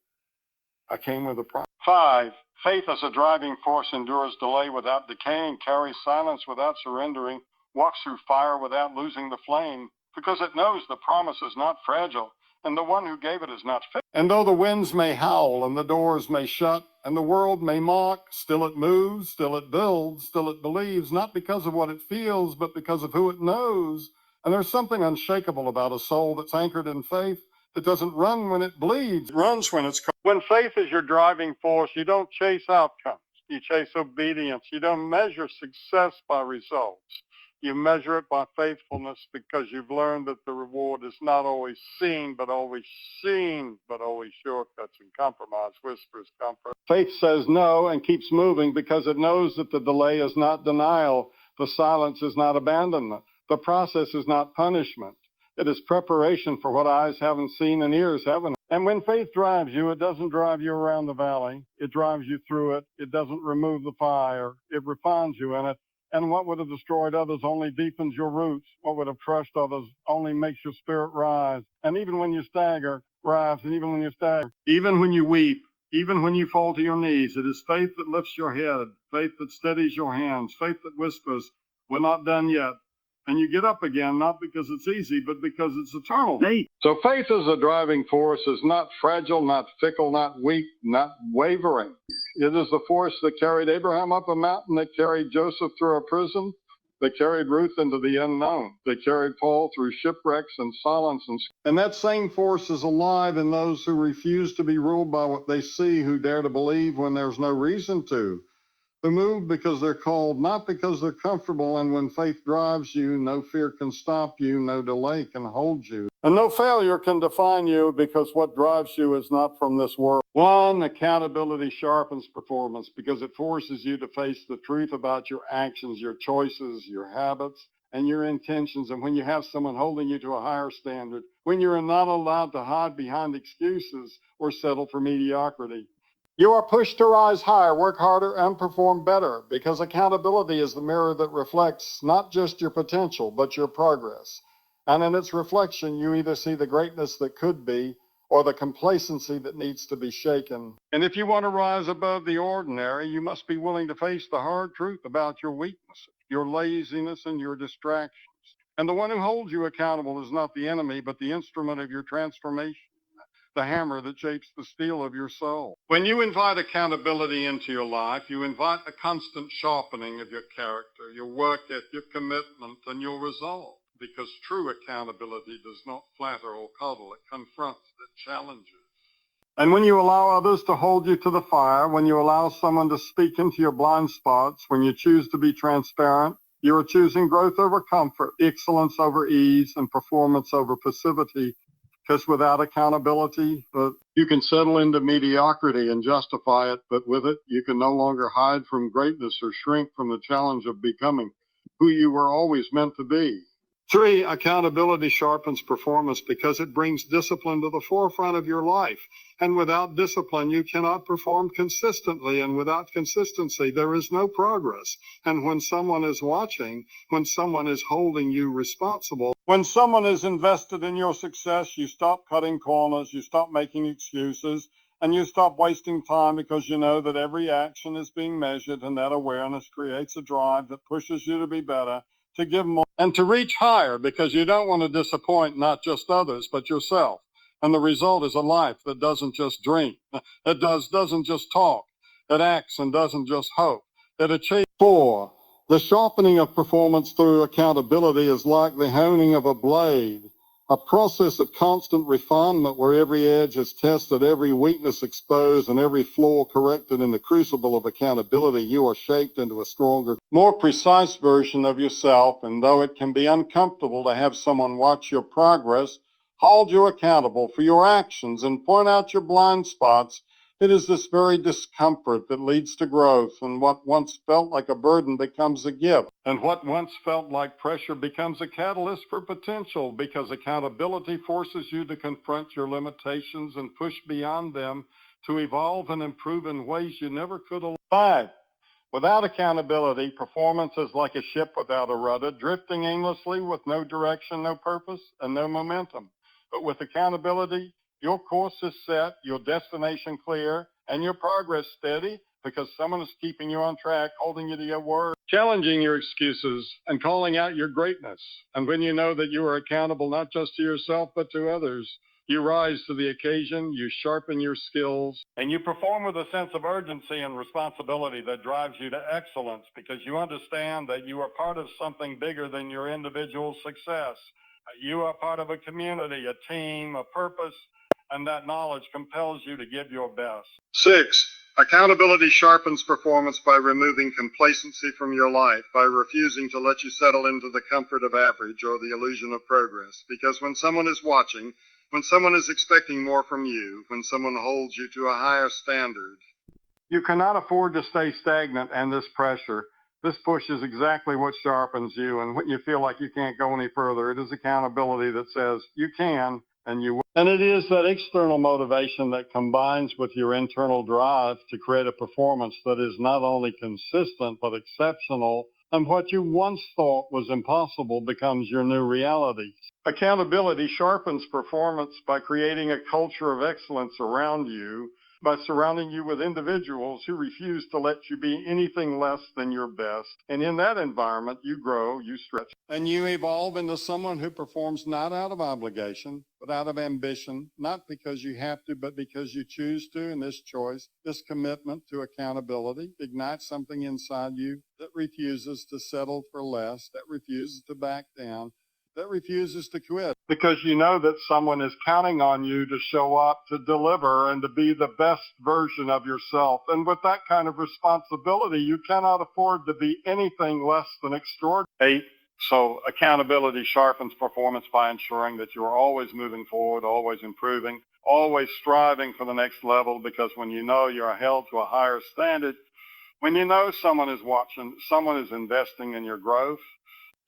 I came with a price. 5, faith as a driving force endures delay without decaying, carries silence without surrendering, walks through fire without losing the flame, because it knows the promise is not fragile, and the one who gave it is not fixed. And though the winds may howl, and the doors may shut, and the world may mock, still it moves, still it builds, still it believes, not because of what it feels, but because of who it knows. And there's something unshakable about a soul that's anchored in faith. It doesn't run when it bleeds. It runs when it's... When faith is your driving force, you don't chase outcomes. You chase obedience. You don't measure success by results. You measure it by faithfulness, because you've learned that the reward is not always seen, but always seen, but always shortcuts and compromise whispers comfort. Faith says no and keeps moving because it knows that the delay is not denial. The silence is not abandonment. The process is not punishment. It is preparation for what eyes haven't seen and ears haven't. And when faith drives you, it doesn't drive you around the valley. It drives you through it. It doesn't remove the fire. It refines you in it. And what would have destroyed others only deepens your roots. What would have crushed others only makes your spirit rise. And even when you stagger, rise. And even when you stagger, even when you weep, even when you fall to your knees, it is faith that lifts your head, faith that steadies your hands, faith that whispers, we're not done yet. And you get up again, not because it's easy, but because it's eternal. So faith as a driving force is not fragile, not fickle, not weak, not wavering. It is the force that carried Abraham up a mountain, that carried Joseph through a prison, that carried Ruth into the unknown, that carried Paul through shipwrecks and silence. And that same force is alive in those who refuse to be ruled by what they see, who dare to believe when there's no reason to. Who move because they're called, not because they're comfortable. And when faith drives you, no fear can stop you, no delay can hold you. And no failure can define you, because what drives you is not from this world. 1, accountability sharpens performance because it forces you to face the truth about your actions, your choices, your habits, and your intentions. And when you have someone holding you to a higher standard, when you're not allowed to hide behind excuses or settle for mediocrity. You are pushed to rise higher, work harder, and perform better, because accountability is the mirror that reflects not just your potential, but your progress. And in its reflection, you either see the greatness that could be or the complacency that needs to be shaken. And if you want to rise above the ordinary, you must be willing to face the hard truth about your weaknesses, your laziness, and your distractions. And the one who holds you accountable is not the enemy, but the instrument of your transformation, the hammer that shapes the steel of your soul. When you invite accountability into your life, you invite a constant sharpening of your character, your work ethic, your commitment, and your resolve. Because true accountability does not flatter or coddle, it confronts, it challenges. And when you allow others to hold you to the fire, when you allow someone to speak into your blind spots, when you choose to be transparent, you are choosing growth over comfort, excellence over ease, and performance over passivity. Because without accountability, you can settle into mediocrity and justify it, but with it, you can no longer hide from greatness or shrink from the challenge of becoming who you were always meant to be. 3, accountability sharpens performance because it brings discipline to the forefront of your life. And without discipline, you cannot perform consistently. And without consistency, there is no progress. And when someone is watching, when someone is holding you responsible, when someone is invested in your success, you stop cutting corners, you stop making excuses, and you stop wasting time because you know that every action is being measured, and that awareness creates a drive that pushes you to be better, to give more, and to reach higher, because you don't want to disappoint not just others, but yourself. And the result is a life that doesn't just dream, it doesn't just talk, it acts and doesn't just hope, it achieves. 4, the sharpening of performance through accountability is like the honing of a blade, a process of constant refinement where every edge is tested, every weakness exposed, and every flaw corrected. In the crucible of accountability, you are shaped into a stronger, more precise version of yourself. And though it can be uncomfortable to have someone watch your progress, hold you accountable for your actions, and point out your blind spots, it is this very discomfort that leads to growth, and what once felt like a burden becomes a gift, and what once felt like pressure becomes a catalyst for potential, because accountability forces you to confront your limitations and push beyond them to evolve and improve in ways you never could. 5, without accountability, performance is like a ship without a rudder, drifting aimlessly with no direction, no purpose, and no momentum. But with accountability, your course is set, your destination clear, and your progress steady, because someone is keeping you on track, holding you to your word, challenging your excuses, and calling out your greatness. And when you know that you are accountable not just to yourself, but to others, you rise to the occasion, you sharpen your skills, and you perform with a sense of urgency and responsibility that drives you to excellence, because you understand that you are part of something bigger than your individual success. You are part of a community, a team, a purpose, and that knowledge compels you to give your best. 6, accountability sharpens performance by removing complacency from your life, by refusing to let you settle into the comfort of average or the illusion of progress. Because when someone is watching, when someone is expecting more from you, when someone holds you to a higher standard, you cannot afford to stay stagnant. And this pressure, this push is exactly what sharpens you. And when you feel like you can't go any further, it is accountability that says you can and you will. And it is that external motivation that combines with your internal drive to create a performance that is not only consistent but exceptional. And what you once thought was impossible becomes your new reality. Accountability sharpens performance by creating a culture of excellence around you, by surrounding you with individuals who refuse to let you be anything less than your best. And in that environment, you grow, you stretch, and you evolve into someone who performs not out of obligation, but out of ambition, not because you have to, but because you choose to. And this choice, this commitment to accountability, ignites something inside you that refuses to settle for less, that refuses to back down, that refuses to quit, because you know that someone is counting on you to show up, to deliver, and to be the best version of yourself. And with that kind of responsibility, you cannot afford to be anything less than extraordinary. 8, so accountability sharpens performance by ensuring that you are always moving forward, always improving, always striving for the next level, because when you know you are held to a higher standard, when you know someone is watching, someone is investing in your growth,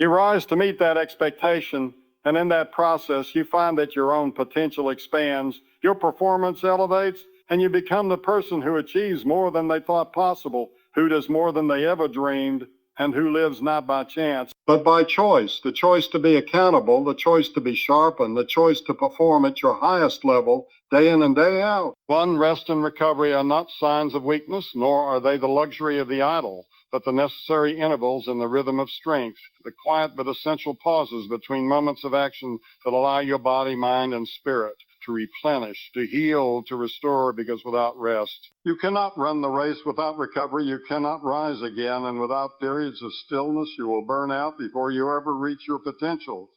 you rise to meet that expectation, and in that process, you find that your own potential expands, your performance elevates, And you become the person who achieves more than they thought possible, who does more than they ever dreamed, and who lives not by chance, but by choice. The choice to be accountable, the choice to be sharpened, the choice to perform at your highest level, day in and day out. Rest and recovery are not signs of weakness, nor are they the luxury of the idle, but the necessary intervals in the rhythm of strength, the quiet but essential pauses between moments of action that allow your body, mind, and spirit to replenish, to heal, to restore, because without rest, you cannot run the race. Without recovery, you cannot rise again, and without periods of stillness, you will burn out before you ever reach your potential.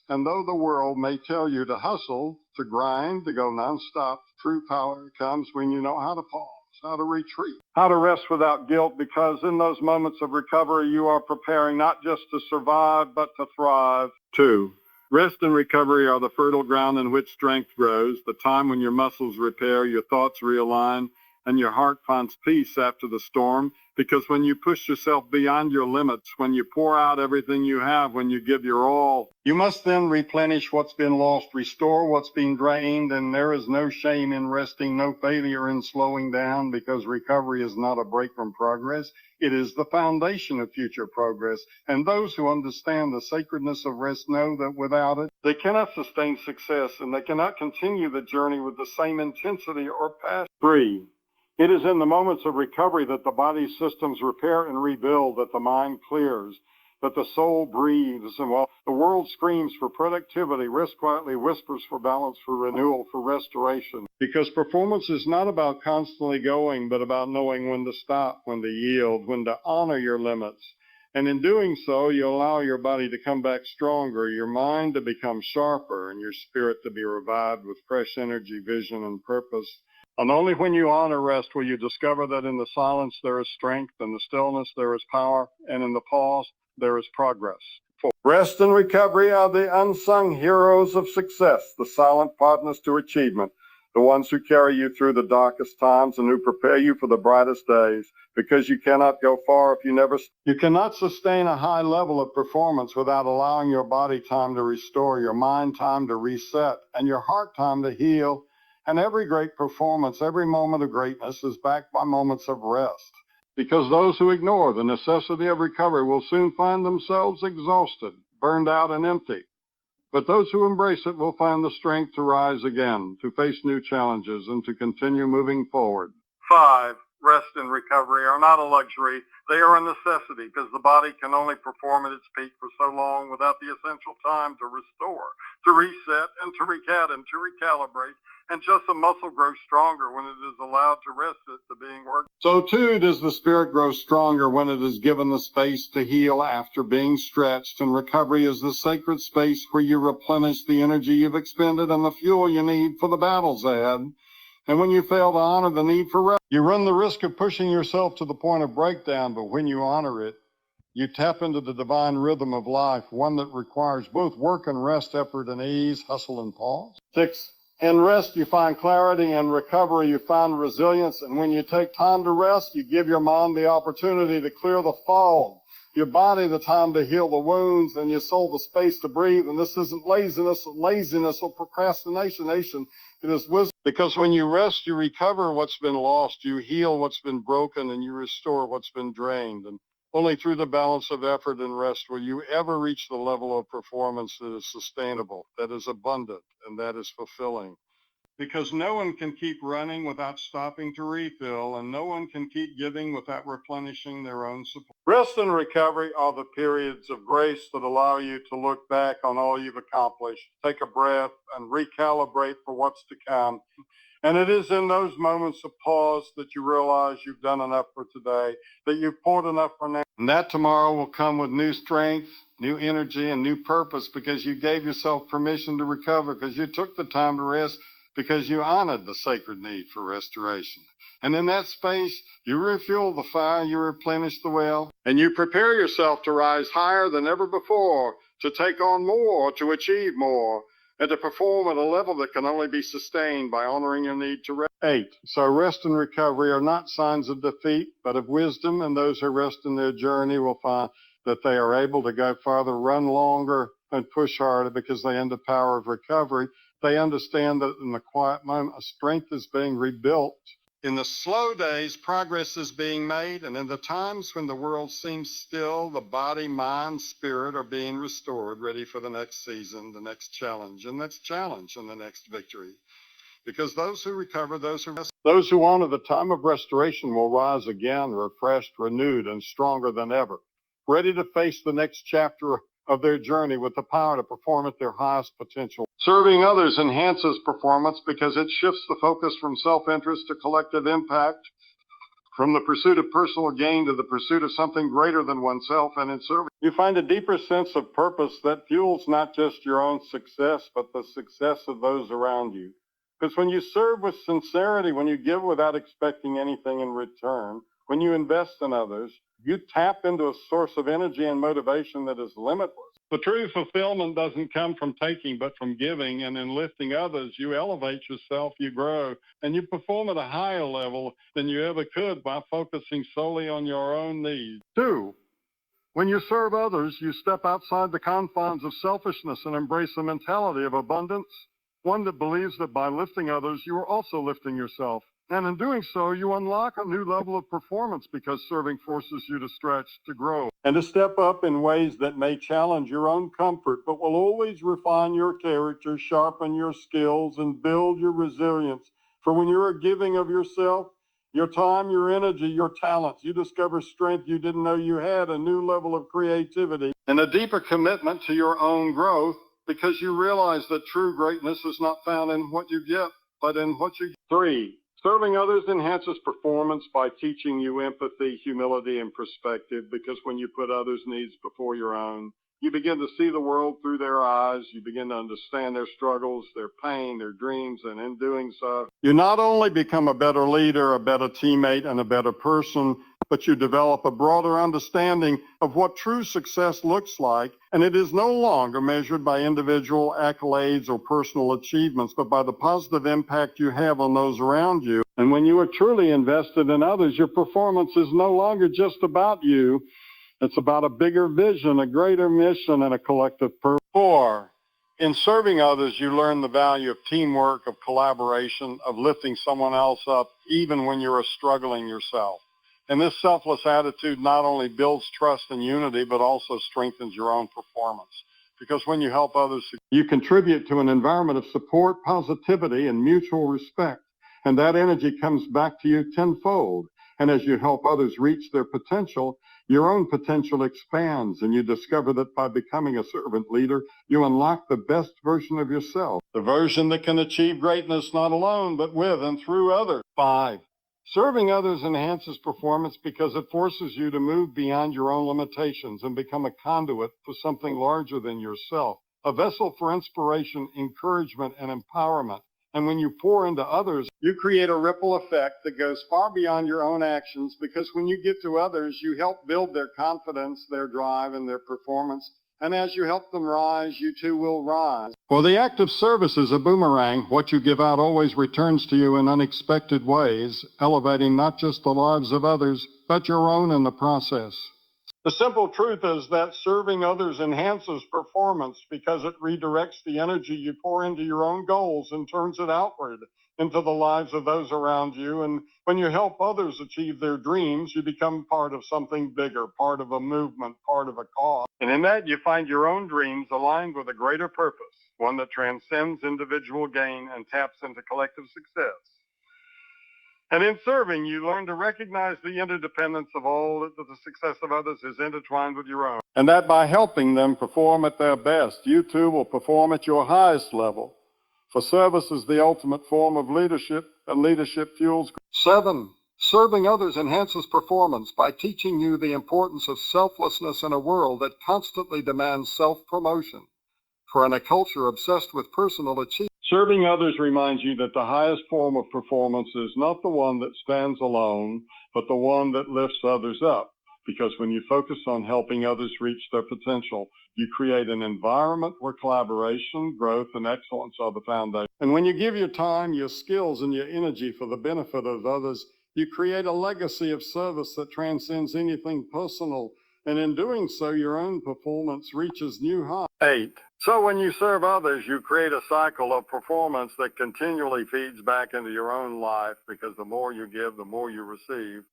And though the world may tell you to hustle, to grind, to go nonstop, true power comes when you know how to pause, how to retreat, how to rest without guilt, because in those moments of recovery, you are preparing not just to survive, but to thrive. 2. Rest and recovery are the fertile ground in which strength grows, the time when your muscles repair, your thoughts realign, and your heart finds peace after the storm. Because when you push yourself beyond your limits, when you pour out everything you have, when you give your all, you must then replenish what's been lost, restore what's been drained, and there is no shame in resting, no failure in slowing down, because recovery is not a break from progress. It is the foundation of future progress, and those who understand the sacredness of rest know that without it, they cannot sustain success, and they cannot continue the journey with the same intensity or passion. 3. It is in the moments of recovery that the body's systems repair and rebuild, that the mind clears, that the soul breathes, and while the world screams for productivity, rest quietly whispers for balance, for renewal, for restoration. Because performance is not about constantly going, but about knowing when to stop, when to yield, when to honor your limits. And in doing so, you allow your body to come back stronger, your mind to become sharper, and your spirit to be revived with fresh energy, vision, and purpose. And only when you honor rest will you discover that in the silence there is strength, in the stillness there is power, and in the pause there is progress. 4. Rest and recovery are the unsung heroes of success, the silent partners to achievement, the ones who carry you through the darkest times and who prepare you for the brightest days, because you cannot go far if you cannot sustain a high level of performance without allowing your body time to restore, your mind time to reset, and your heart time to heal. And every great performance, every moment of greatness is backed by moments of rest. Because those who ignore the necessity of recovery will soon find themselves exhausted, burned out, and empty. But those who embrace it will find the strength to rise again, to face new challenges, and to continue moving forward. 5. Rest and recovery are not a luxury. They are a necessity, because the body can only perform at its peak for so long without the essential time to restore, to reset, and to recad and to recalibrate. And just the muscle grows stronger when it is allowed to rest it to being worked. So too does the spirit grow stronger when it is given the space to heal after being stretched. And recovery is the sacred space where you replenish the energy you've expended and the fuel you need for the battles ahead. And when you fail to honor the need for rest, you run the risk of pushing yourself to the point of breakdown. But when you honor it, you tap into the divine rhythm of life, one that requires both work and rest, effort and ease, hustle and pause. 6. In rest, you find clarity. In recovery, you find resilience. And when you take time to rest, you give your mind the opportunity to clear the fog, your body the time to heal the wounds, and your soul the space to breathe. And this isn't laziness or procrastination. It is wisdom. Because when you rest, you recover what's been lost, you heal what's been broken, and you restore what's been drained. And only through the balance of effort and rest will you ever reach the level of performance that is sustainable, that is abundant, and that is fulfilling. Because no one can keep running without stopping to refill, and no one can keep giving without replenishing their own supply. Rest and recovery are the periods of grace that allow you to look back on all you've accomplished, take a breath, and recalibrate for what's to come. And it is in those moments of pause that you realize you've done enough for today, that you've poured enough for now. And that tomorrow will come with new strength, new energy, and new purpose, because you gave yourself permission to recover, because you took the time to rest, because you honored the sacred need for restoration. And in that space, you refuel the fire, you replenish the well, and you prepare yourself to rise higher than ever before, to take on more, to achieve more, and to perform at a level that can only be sustained by honoring your need to rest. 8. So rest and recovery are not signs of defeat, but of wisdom, and those who rest in their journey will find that they are able to go farther, run longer, and push harder, because they end the power of recovery, They understand that in the quiet moment, a strength is being rebuilt. In the slow days, progress is being made, and in the times when the world seems still, the body, mind, spirit are being restored, ready for the next season, the next challenge, and the next victory. Because those who recover, those who honor the time of restoration will rise again, refreshed, renewed, and stronger than ever, ready to face the next chapter of their journey with the power to perform at their highest potential. Serving others enhances performance because it shifts the focus from self-interest to collective impact, from the pursuit of personal gain to the pursuit of something greater than oneself. And in serving, you find a deeper sense of purpose that fuels not just your own success, but the success of those around you. Because when you serve with sincerity, when you give without expecting anything in return, when you invest in others, you tap into a source of energy and motivation that is limitless. The true fulfillment doesn't come from taking, but from giving. And in lifting others, you elevate yourself, you grow, and you perform at a higher level than you ever could by focusing solely on your own needs. 2, when you serve others, you step outside the confines of selfishness and embrace a mentality of abundance, one that believes that by lifting others, you are also lifting yourself. And in doing so, you unlock a new level of performance because serving forces you to stretch, to grow, and to step up in ways that may challenge your own comfort, but will always refine your character, sharpen your skills, and build your resilience. For when you are giving of yourself, your time, your energy, your talents, you discover strength you didn't know you had, a new level of creativity, and a deeper commitment to your own growth, because you realize that true greatness is not found in what you get, but in what you give. 3, serving others enhances performance by teaching you empathy, humility, and perspective, because when you put others' needs before your own, you begin to see the world through their eyes. You begin to understand their struggles, their pain, their dreams, and in doing so, you not only become a better leader, a better teammate, and a better person, but you develop a broader understanding of what true success looks like, and it is no longer measured by individual accolades or personal achievements, but by the positive impact you have on those around you. And when you are truly invested in others, your performance is no longer just about you. It's about a bigger vision, a greater mission, and a collective purpose. 4, in serving others, you learn the value of teamwork, of collaboration, of lifting someone else up, even when you're struggling yourself. And this selfless attitude not only builds trust and unity, but also strengthens your own performance. Because when you help others, you contribute to an environment of support, positivity, and mutual respect. And that energy comes back to you tenfold. And as you help others reach their potential, your own potential expands, and you discover that by becoming a servant leader, you unlock the best version of yourself, the version that can achieve greatness not alone, but with and through others. 5, serving others enhances performance because it forces you to move beyond your own limitations and become a conduit for something larger than yourself, a vessel for inspiration, encouragement, and empowerment. And when you pour into others, you create a ripple effect that goes far beyond your own actions, because when you give to others, you help build their confidence, their drive, and their performance. And as you help them rise, you too will rise. For the act of service is a boomerang. What you give out always returns to you in unexpected ways, elevating not just the lives of others, but your own in the process. The simple truth is that serving others enhances performance because it redirects the energy you pour into your own goals and turns it outward into the lives of those around you. And when you help others achieve their dreams, you become part of something bigger, part of a movement, part of a cause. And in that, you find your own dreams aligned with a greater purpose, one that transcends individual gain and taps into collective success. And in serving, you learn to recognize the interdependence of all, that the success of others is intertwined with your own. And that by helping them perform at their best, you too will perform at your highest level. For service is the ultimate form of leadership, and leadership fuels. 7, serving others enhances performance by teaching you the importance of selflessness in a world that constantly demands self-promotion. For in a culture obsessed with personal achievement, serving others reminds you that the highest form of performance is not the one that stands alone, but the one that lifts others up. Because when you focus on helping others reach their potential, you create an environment where collaboration, growth, and excellence are the foundation. And when you give your time, your skills, and your energy for the benefit of others, you create a legacy of service that transcends anything personal. And in doing so, your own performance reaches new heights. 8, So when you serve others, you create a cycle of performance that continually feeds back into your own life, because the more you give, the more you receive,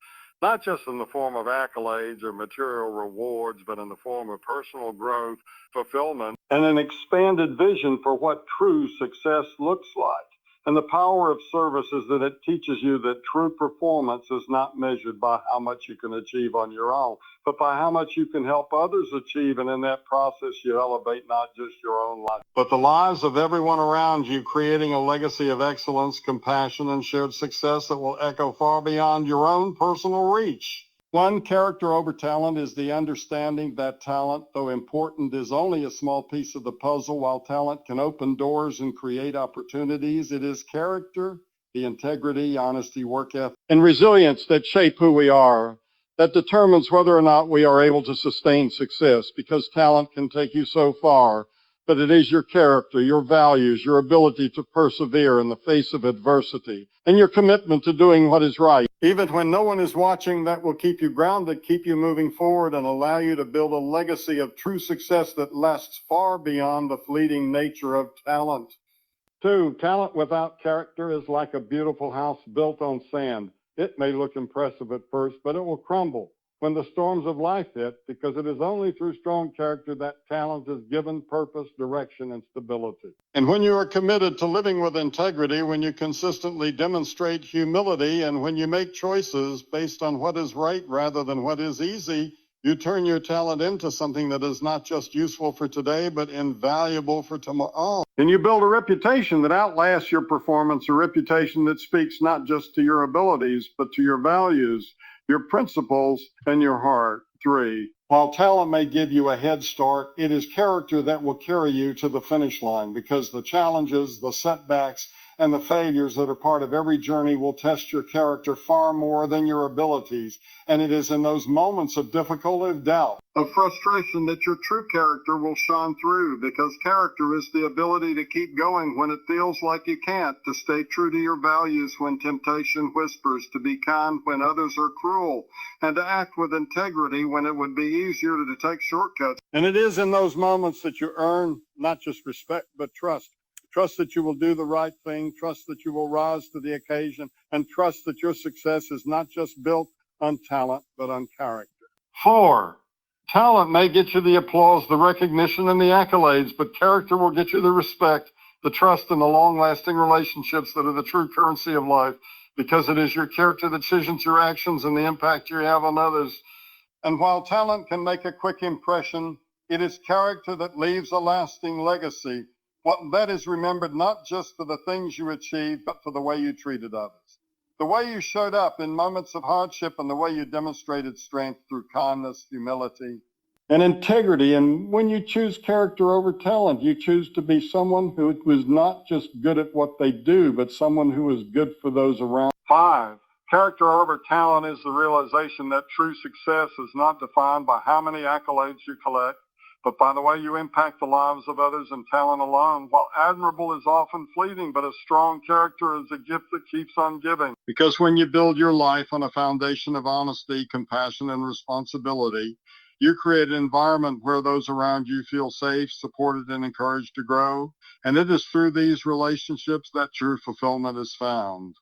not just in the form of accolades or material rewards, but in the form of personal growth, fulfillment, and an expanded vision for what true success looks like. And the power of service is that it teaches you that true performance is not measured by how much you can achieve on your own, but by how much you can help others achieve. And in that process, you elevate not just your own life, but the lives of everyone around you, creating a legacy of excellence, compassion, and shared success that will echo far beyond your own personal reach. One, character over talent is the understanding that talent, though important, is only a small piece of the puzzle. While talent can open doors and create opportunities, it is character, the integrity, honesty, work ethic, and resilience that shape who we are, that determines whether or not we are able to sustain success, because talent can take you so far, but it is your character, your values, your ability to persevere in the face of adversity, and your commitment to doing what is right, even when no one is watching, that will keep you grounded, keep you moving forward, and allow you to build a legacy of true success that lasts far beyond the fleeting nature of talent. 2, talent without character is like a beautiful house built on sand. It may look impressive at first, but it will crumble when the storms of life hit, because it is only through strong character that talent is given purpose, direction, and stability. And when you are committed to living with integrity, when you consistently demonstrate humility, and when you make choices based on what is right rather than what is easy, you turn your talent into something that is not just useful for today, but invaluable for tomorrow. And you build a reputation that outlasts your performance, a reputation that speaks not just to your abilities, but to your values, your principles, and your heart. 3, while talent may give you a head start, it is character that will carry you to the finish line, because the challenges, the setbacks, and the failures that are part of every journey will test your character far more than your abilities. And it is in those moments of difficulty, of doubt, of frustration, that your true character will shine through, because character is the ability to keep going when it feels like you can't, to stay true to your values when temptation whispers, to be kind when others are cruel, and to act with integrity when it would be easier to take shortcuts. And it is in those moments that you earn not just respect, but trust. Trust that you will do the right thing, trust that you will rise to the occasion, and trust that your success is not just built on talent, but on character. 4, talent may get you the applause, the recognition, and the accolades, but character will get you the respect, the trust, and the long-lasting relationships that are the true currency of life, because it is your character that decisions your actions and the impact you have on others. And while talent can make a quick impression, it is character that leaves a lasting legacy. That is remembered not just for the things you achieved, but for the way you treated others, the way you showed up in moments of hardship, and the way you demonstrated strength through kindness, humility, and integrity. And when you choose character over talent, you choose to be someone who was not just good at what they do, but someone who is good for those around. 5, character over talent is the realization that true success is not defined by how many accolades you collect, but by the way you impact the lives of others. And talent alone, while admirable, is often fleeting, but a strong character is a gift that keeps on giving. Because when you build your life on a foundation of honesty, compassion, and responsibility, you create an environment where those around you feel safe, supported, and encouraged to grow. And it is through these relationships that true fulfillment is found.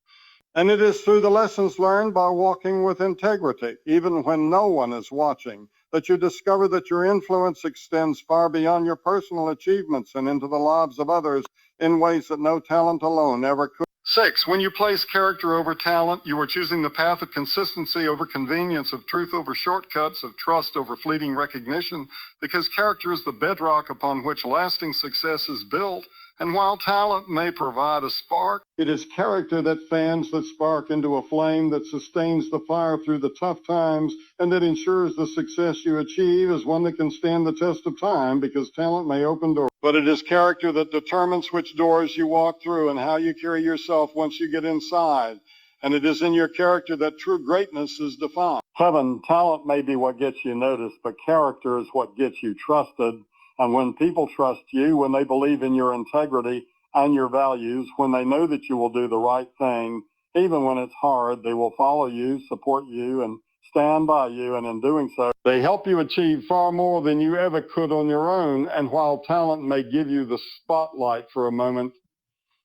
And it is through the lessons learned by walking with integrity, even when no one is watching, that you discover that your influence extends far beyond your personal achievements and into the lives of others in ways that no talent alone ever could. 6, when you place character over talent, you are choosing the path of consistency over convenience, of truth over shortcuts, of trust over fleeting recognition, because character is the bedrock upon which lasting success is built. And while talent may provide a spark, it is character that fans the spark into a flame, that sustains the fire through the tough times, and that ensures the success you achieve is one that can stand the test of time, because talent may open doors, but it is character that determines which doors you walk through and how you carry yourself once you get inside. And it is in your character that true greatness is defined. 7, talent may be what gets you noticed, but character is what gets you trusted. And when people trust you, when they believe in your integrity and your values, when they know that you will do the right thing, even when it's hard, they will follow you, support you, and stand by you, and in doing so, they help you achieve far more than you ever could on your own. And while talent may give you the spotlight for a moment,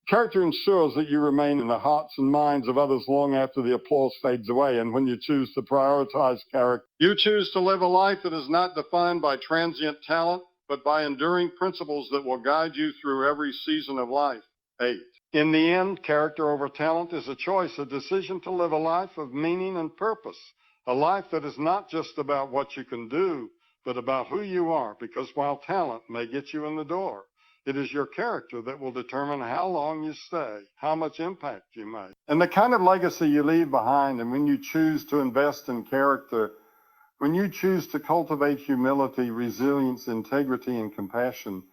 character ensures that you remain in the hearts and minds of others long after the applause fades away. And when you choose to prioritize character, you choose to live a life that is not defined by transient talent, but by enduring principles that will guide you through every season of life. 8. In the end, character over talent is a choice, a decision to live a life of meaning and purpose, a life that is not just about what you can do, but about who you are, because while talent may get you in the door, it is your character that will determine how long you stay, how much impact you make, and the kind of legacy you leave behind. And when you choose to invest in character, when you choose to cultivate humility, resilience, integrity, and compassion,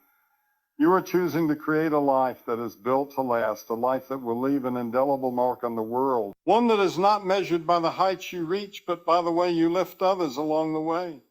you are choosing to create a life that is built to last, a life that will leave an indelible mark on the world, one that is not measured by the heights you reach, but by the way you lift others along the way,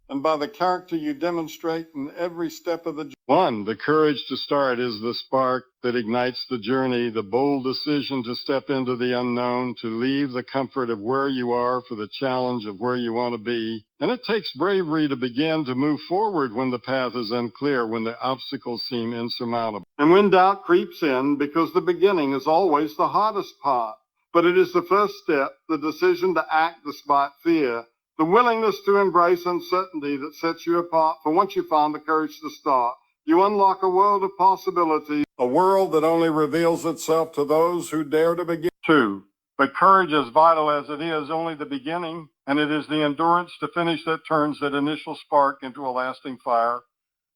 and by the character you demonstrate in every step of the journey. 1. The courage to start is the spark that ignites the journey, the bold decision to step into the unknown, to leave the comfort of where you are for the challenge of where you want to be. And it takes bravery to begin to move forward when the path is unclear, when the obstacles seem insurmountable, and when doubt creeps in, because the beginning is always the hardest part. But it is the first step, the decision to act despite fear, the willingness to embrace uncertainty that sets you apart. For once you find the courage to start, you unlock a world of possibilities, a world that only reveals itself to those who dare to begin. 2. But courage, as vital as it is, only the beginning, and it is the endurance to finish that turns that initial spark into a lasting fire.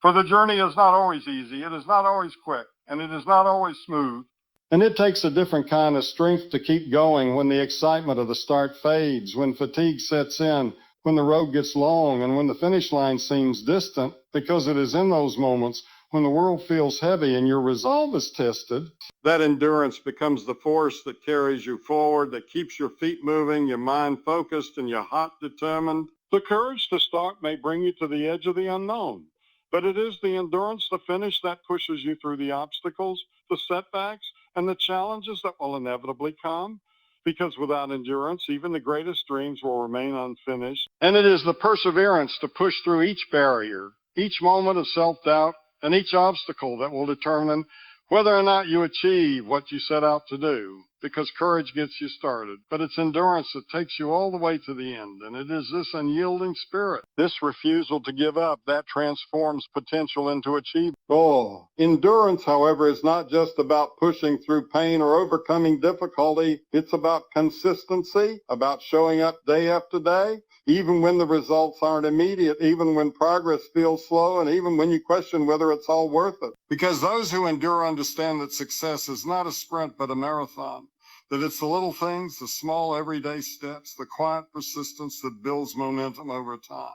For the journey is not always easy, it is not always quick, and it is not always smooth. And it takes a different kind of strength to keep going when the excitement of the start fades, when fatigue sets in, when the road gets long, and when the finish line seems distant, because it is in those moments when the world feels heavy and your resolve is tested, that endurance becomes the force that carries you forward, that keeps your feet moving, your mind focused, and your heart determined. The courage to start may bring you to the edge of the unknown, but it is the endurance to finish that pushes you through the obstacles, the setbacks, and the challenges that will inevitably come, because without endurance, even the greatest dreams will remain unfinished. And it is the perseverance to push through each barrier, each moment of self-doubt, and each obstacle that will determine whether or not you achieve what you set out to do, because courage gets you started, but it's endurance that takes you all the way to the end. And it is this unyielding spirit, this refusal to give up, that transforms potential into achievement. Oh, endurance, however, is not just about pushing through pain or overcoming difficulty. It's about consistency, about showing up day after day, even when the results aren't immediate, even when progress feels slow, and even when you question whether it's all worth it. Because those who endure understand that success is not a sprint, but a marathon. That it's the little things, the small everyday steps, the quiet persistence that builds momentum over time.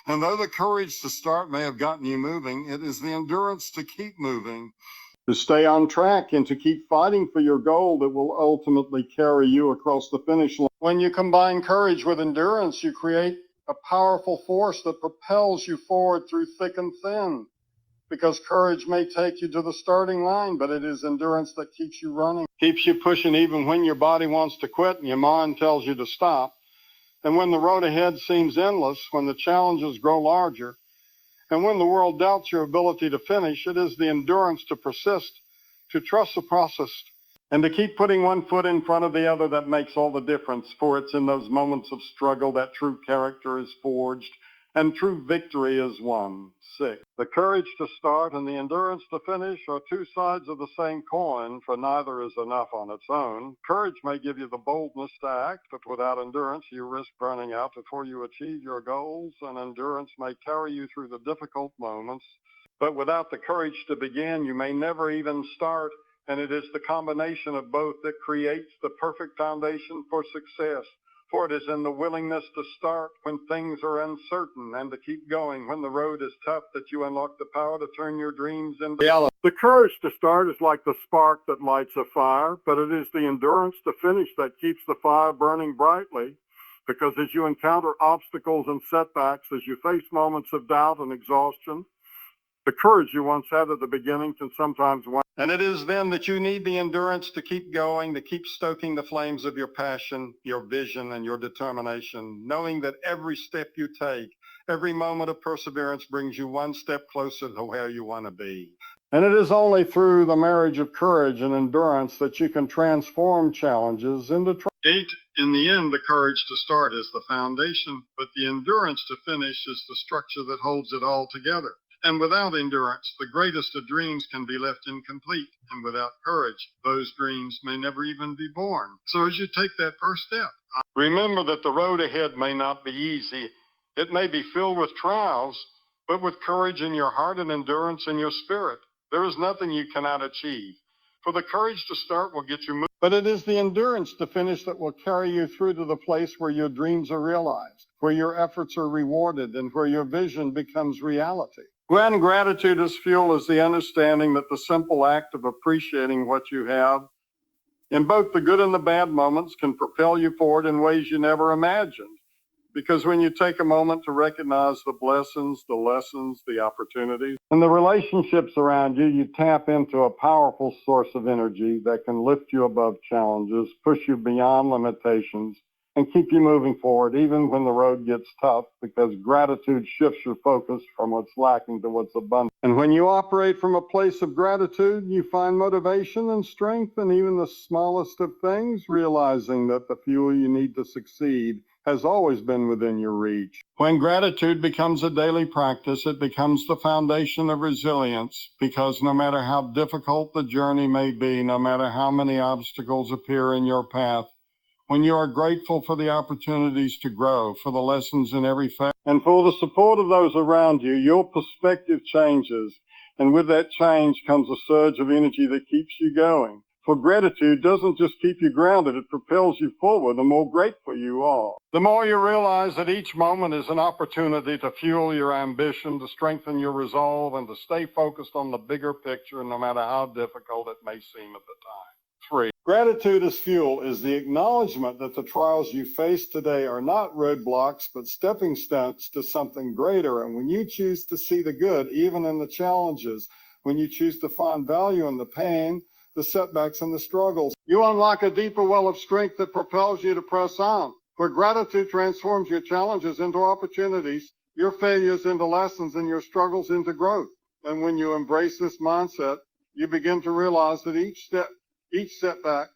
And though the courage to start may have gotten you moving, it is the endurance to keep moving, to stay on track, and to keep fighting for your goal that will ultimately carry you across the finish line. When you combine courage with endurance, you create a powerful force that propels you forward through thick and thin. Because courage may take you to the starting line, but it is endurance that keeps you running, keeps you pushing even when your body wants to quit and your mind tells you to stop. And when the road ahead seems endless, when the challenges grow larger, and when the world doubts your ability to finish, it is the endurance to persist, to trust the process, and to keep putting one foot in front of the other that makes all the difference. For it's in those moments of struggle that true character is forged and true victory is won. 6. The courage to start and the endurance to finish are two sides of the same coin, for neither is enough on its own. Courage may give you the boldness to act, but without endurance, you risk burning out before you achieve your goals, and endurance may carry you through the difficult moments. But without the courage to begin, you may never even start, and it is the combination of both that creates the perfect foundation for success. For it is in the willingness to start when things are uncertain and to keep going when the road is tough that you unlock the power to turn your dreams into reality. The courage to start is like the spark that lights a fire, but it is the endurance to finish that keeps the fire burning brightly. Because as you encounter obstacles and setbacks, as you face moments of doubt and exhaustion, The courage you once had at the beginning can sometimes wane. And it is then that you need the endurance to keep going, to keep stoking the flames of your passion, your vision, and your determination, knowing that every step you take, every moment of perseverance brings you one step closer to where you want to be. And it is only through the marriage of courage and endurance that you can transform challenges into in the end, the courage to start is the foundation, but the endurance to finish is the structure that holds it all together. And without endurance, the greatest of dreams can be left incomplete. And without courage, those dreams may never even be born. So as you take that first step, remember that the road ahead may not be easy. It may be filled with trials, but with courage in your heart and endurance in your spirit, there is nothing you cannot achieve. For the courage to start will get you moving, but it is the endurance to finish that will carry you through to the place where your dreams are realized, where your efforts are rewarded, and where your vision becomes reality. When gratitude as fuel is the understanding that the simple act of appreciating what you have, in both the good and the bad moments, can propel you forward in ways you never imagined. Because when you take a moment to recognize the blessings, the lessons, the opportunities, and the relationships around you, you tap into a powerful source of energy that can lift you above challenges, push you beyond limitations, and keep you moving forward even when the road gets tough, because gratitude shifts your focus from what's lacking to what's abundant. And when you operate from a place of gratitude, you find motivation and strength in even the smallest of things, realizing that the fuel you need to succeed has always been within your reach. When gratitude becomes a daily practice, it becomes the foundation of resilience, because no matter how difficult the journey may be, no matter how many obstacles appear in your path, when you are grateful for the opportunities to grow, for the lessons in every phase, and for the support of those around you, your perspective changes. And with that change comes a surge of energy that keeps you going. For gratitude doesn't just keep you grounded, it propels you forward the more grateful you are. The more you realize that each moment is an opportunity to fuel your ambition, to strengthen your resolve, and to stay focused on the bigger picture, no matter how difficult it may seem at the time. 3. Gratitude as fuel is the acknowledgement that the trials you face today are not roadblocks, but stepping stones to something greater. And when you choose to see the good, even in the challenges, when you choose to find value in the pain, the setbacks, and the struggles, you unlock a deeper well of strength that propels you to press on. Where gratitude transforms your challenges into opportunities, your failures into lessons, and your struggles into growth. And when you embrace this mindset, you begin to realize that each setback,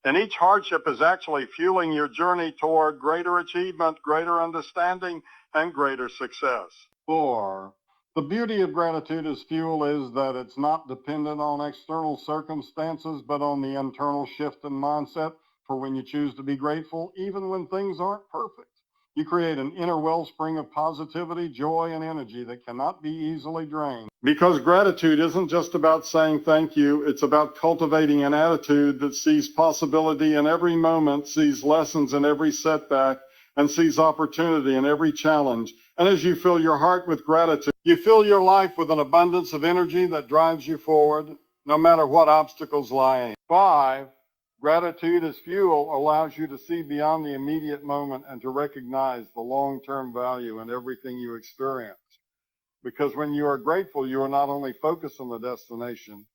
and each hardship is actually fueling your journey toward greater achievement, greater understanding, and greater success. 4. The beauty of gratitude as fuel is that it's not dependent on external circumstances, but on the internal shift in mindset. For when you choose to be grateful, even when things aren't perfect, you create an inner wellspring of positivity, joy, and energy that cannot be easily drained. Because gratitude isn't just about saying thank you, it's about cultivating an attitude that sees possibility in every moment, sees lessons in every setback, and sees opportunity in every challenge. And as you fill your heart with gratitude, you fill your life with an abundance of energy that drives you forward, no matter what obstacles lie in. 5. Gratitude as fuel allows you to see beyond the immediate moment and to recognize the long-term value in everything you experience. Because when you are grateful, you are not only focused on the destination,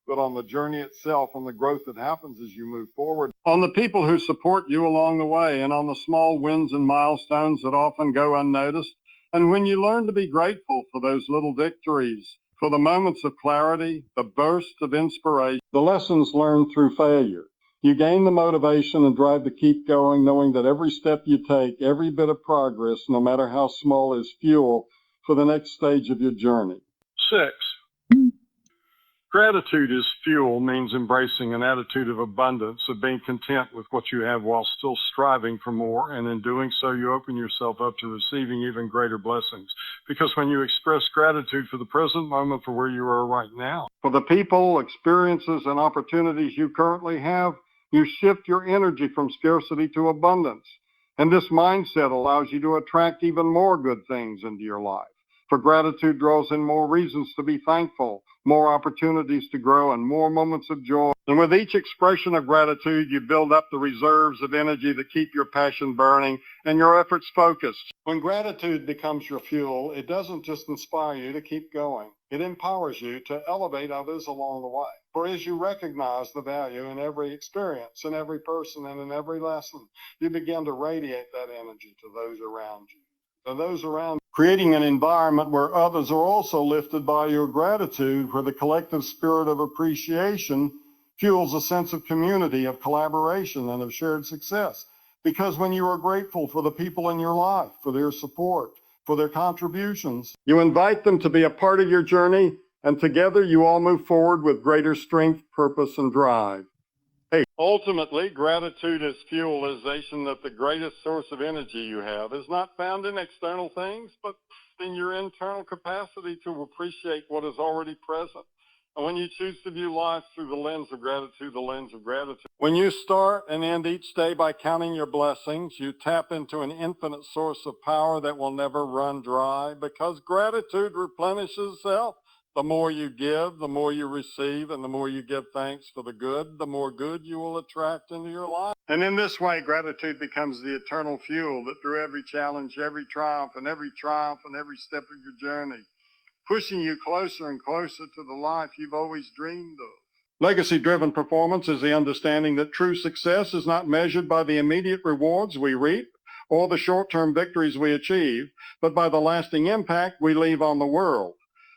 but on the journey itself, on the growth that happens as you move forward, on the people who support you along the way, and on the small wins and milestones that often go unnoticed. And when you learn to be grateful for those little victories, for the moments of clarity, the bursts of inspiration, the lessons learned through failure, you gain the motivation and drive to keep going, knowing that every step you take, every bit of progress, no matter how small, is fuel for the next stage of your journey. 6. Gratitude as fuel means embracing an attitude of abundance, of being content with what you have while still striving for more, and in doing so, you open yourself up to receiving even greater blessings. Because when you express gratitude for the present moment, for where you are right now, for the people, experiences, and opportunities you currently have, you shift your energy from scarcity to abundance. And this mindset allows you to attract even more good things into your life. For gratitude draws in more reasons to be thankful, more opportunities to grow, and more moments of joy. And with each expression of gratitude, you build up the reserves of energy that keep your passion burning and your efforts focused. When gratitude becomes your fuel, it doesn't just inspire you to keep going. It empowers you to elevate others along the way. For as you recognize the value in every experience, in every person, and in every lesson, you begin to radiate that energy to those around you. Creating an environment where others are also lifted by your gratitude, where the collective spirit of appreciation fuels a sense of community, of collaboration, and of shared success. Because when you are grateful for the people in your life, for their support, for their contributions, you invite them to be a part of your journey, and together you all move forward with greater strength, purpose, and drive. Ultimately, gratitude is fuelization that the greatest source of energy you have is not found in external things, but in your internal capacity to appreciate what is already present. And when you choose to view life through the lens of gratitude, when you start and end each day by counting your blessings, you tap into an infinite source of power that will never run dry, because gratitude replenishes itself. The more you give, the more you receive, and the more you give thanks for the good, the more good you will attract into your life. And in this way, gratitude becomes the eternal fuel that through every challenge, every triumph, and every step of your journey, pushing you closer and closer to the life you've always dreamed of. Legacy-driven performance is the understanding that true success is not measured by the immediate rewards we reap or the short-term victories we achieve, but by the lasting impact we leave on the world.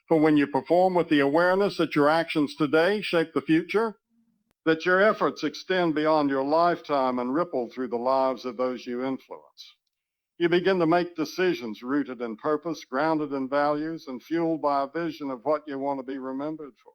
For when you perform with the awareness that your actions today shape the future, that your efforts extend beyond your lifetime and ripple through the lives of those you influence, you begin to make decisions rooted in purpose, grounded in values, and fueled by a vision of what you want to be remembered for.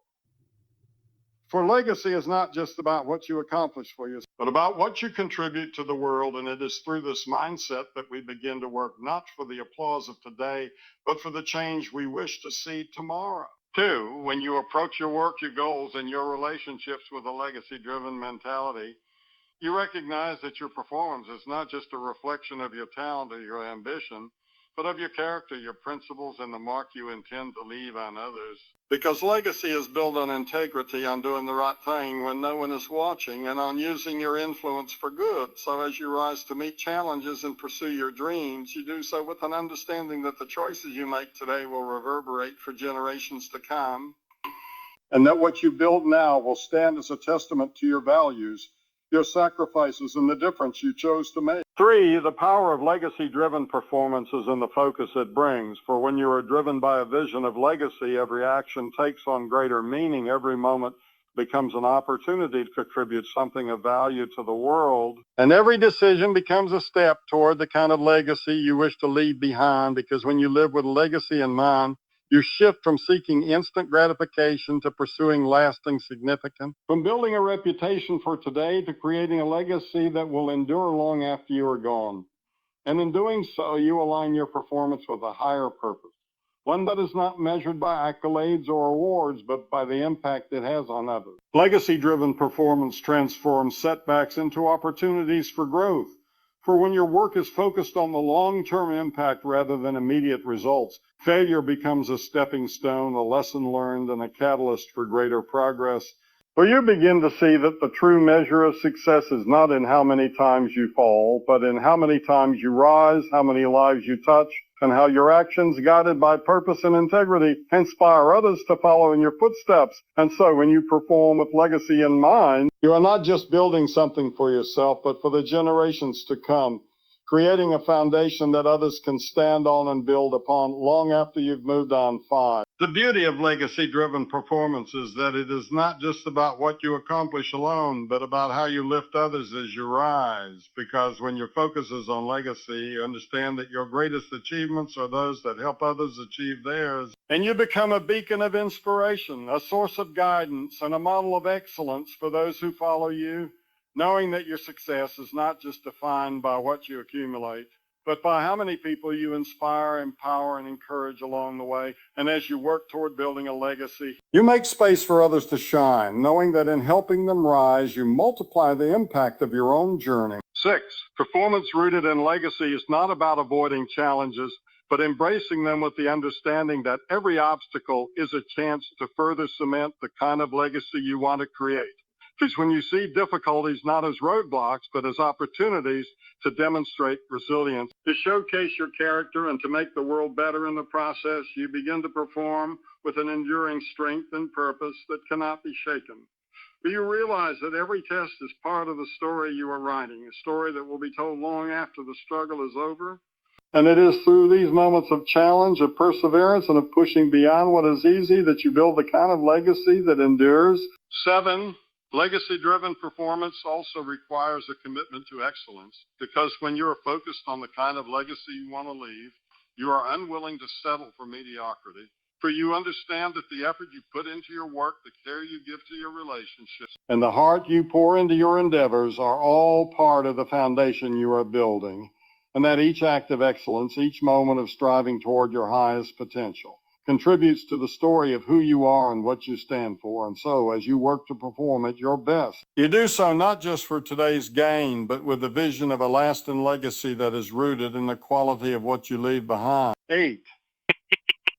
For legacy is not just about what you accomplish for yourself, but about what you contribute to the world. And it is through this mindset that we begin to work not for the applause of today, but for the change we wish to see tomorrow. 2, when you approach your work, your goals, and your relationships with a legacy-driven mentality, you recognize that your performance is not just a reflection of your talent or your ambition, but of your character, your principles, and the mark you intend to leave on others. Because legacy is built on integrity, on doing the right thing when no one is watching, and on using your influence for good. So as you rise to meet challenges and pursue your dreams, you do so with an understanding that the choices you make today will reverberate for generations to come, and that what you build now will stand as a testament to your values, your sacrifices, and the difference you chose to make. 3, the power of legacy-driven performance is in the focus it brings. For when you are driven by a vision of legacy, every action takes on greater meaning. Every moment becomes an opportunity to contribute something of value to the world. And every decision becomes a step toward the kind of legacy you wish to leave behind, because when you live with legacy in mind, you shift from seeking instant gratification to pursuing lasting significance. From building a reputation for today to creating a legacy that will endure long after you are gone. And in doing so, you align your performance with a higher purpose, one that is not measured by accolades or awards, but by the impact it has on others. Legacy-driven performance transforms setbacks into opportunities for growth. For when your work is focused on the long-term impact rather than immediate results, failure becomes a stepping stone, a lesson learned, and a catalyst for greater progress. For you begin to see that the true measure of success is not in how many times you fall, but in how many times you rise, how many lives you touch, and how your actions, guided by purpose and integrity, inspire others to follow in your footsteps. And so when you perform with legacy in mind, you are not just building something for yourself, but for the generations to come, creating a foundation that others can stand on and build upon long after you've moved on. 5. The beauty of legacy-driven performance is that it is not just about what you accomplish alone, but about how you lift others as you rise. Because when your focus is on legacy, you understand that your greatest achievements are those that help others achieve theirs. And you become a beacon of inspiration, a source of guidance, and a model of excellence for those who follow you, knowing that your success is not just defined by what you accumulate, but by how many people you inspire, empower, and encourage along the way. And as you work toward building a legacy, you make space for others to shine, knowing that in helping them rise, you multiply the impact of your own journey. 6, performance rooted in legacy is not about avoiding challenges, but embracing them with the understanding that every obstacle is a chance to further cement the kind of legacy you want to create. Because when you see difficulties not as roadblocks, but as opportunities to demonstrate resilience, to showcase your character and to make the world better in the process, you begin to perform with an enduring strength and purpose that cannot be shaken. But you realize that every test is part of the story you are writing, a story that will be told long after the struggle is over. And it is through these moments of challenge, of perseverance, and of pushing beyond what is easy that you build the kind of legacy that endures. 7, legacy-driven performance also requires a commitment to excellence, because when you are focused on the kind of legacy you want to leave, you are unwilling to settle for mediocrity. For you understand that the effort you put into your work, the care you give to your relationships, and the heart you pour into your endeavors are all part of the foundation you are building, and that each act of excellence, each moment of striving toward your highest potential, contributes to the story of who you are and what you stand for. And so, as you work to perform at your best, you do so not just for today's gain, but with the vision of a lasting legacy that is rooted in the quality of what you leave behind. 8.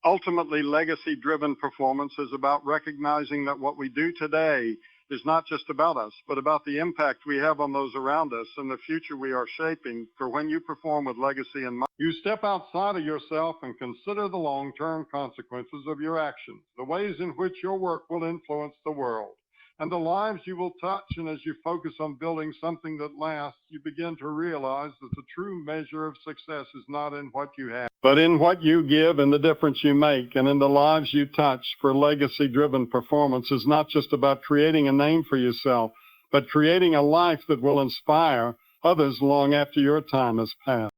Ultimately, legacy-driven performance is about recognizing that what we do today is not just about us, but about the impact we have on those around us and the future we are shaping. For when you perform with legacy in mind, you step outside of yourself and consider the long-term consequences of your actions, the ways in which your work will influence the world, and the lives you will touch. And as you focus on building something that lasts, you begin to realize that the true measure of success is not in what you have, but in what you give and the difference you make and in the lives you touch. For legacy-driven performance is not just about creating a name for yourself, but creating a life that will inspire others long after your time has passed.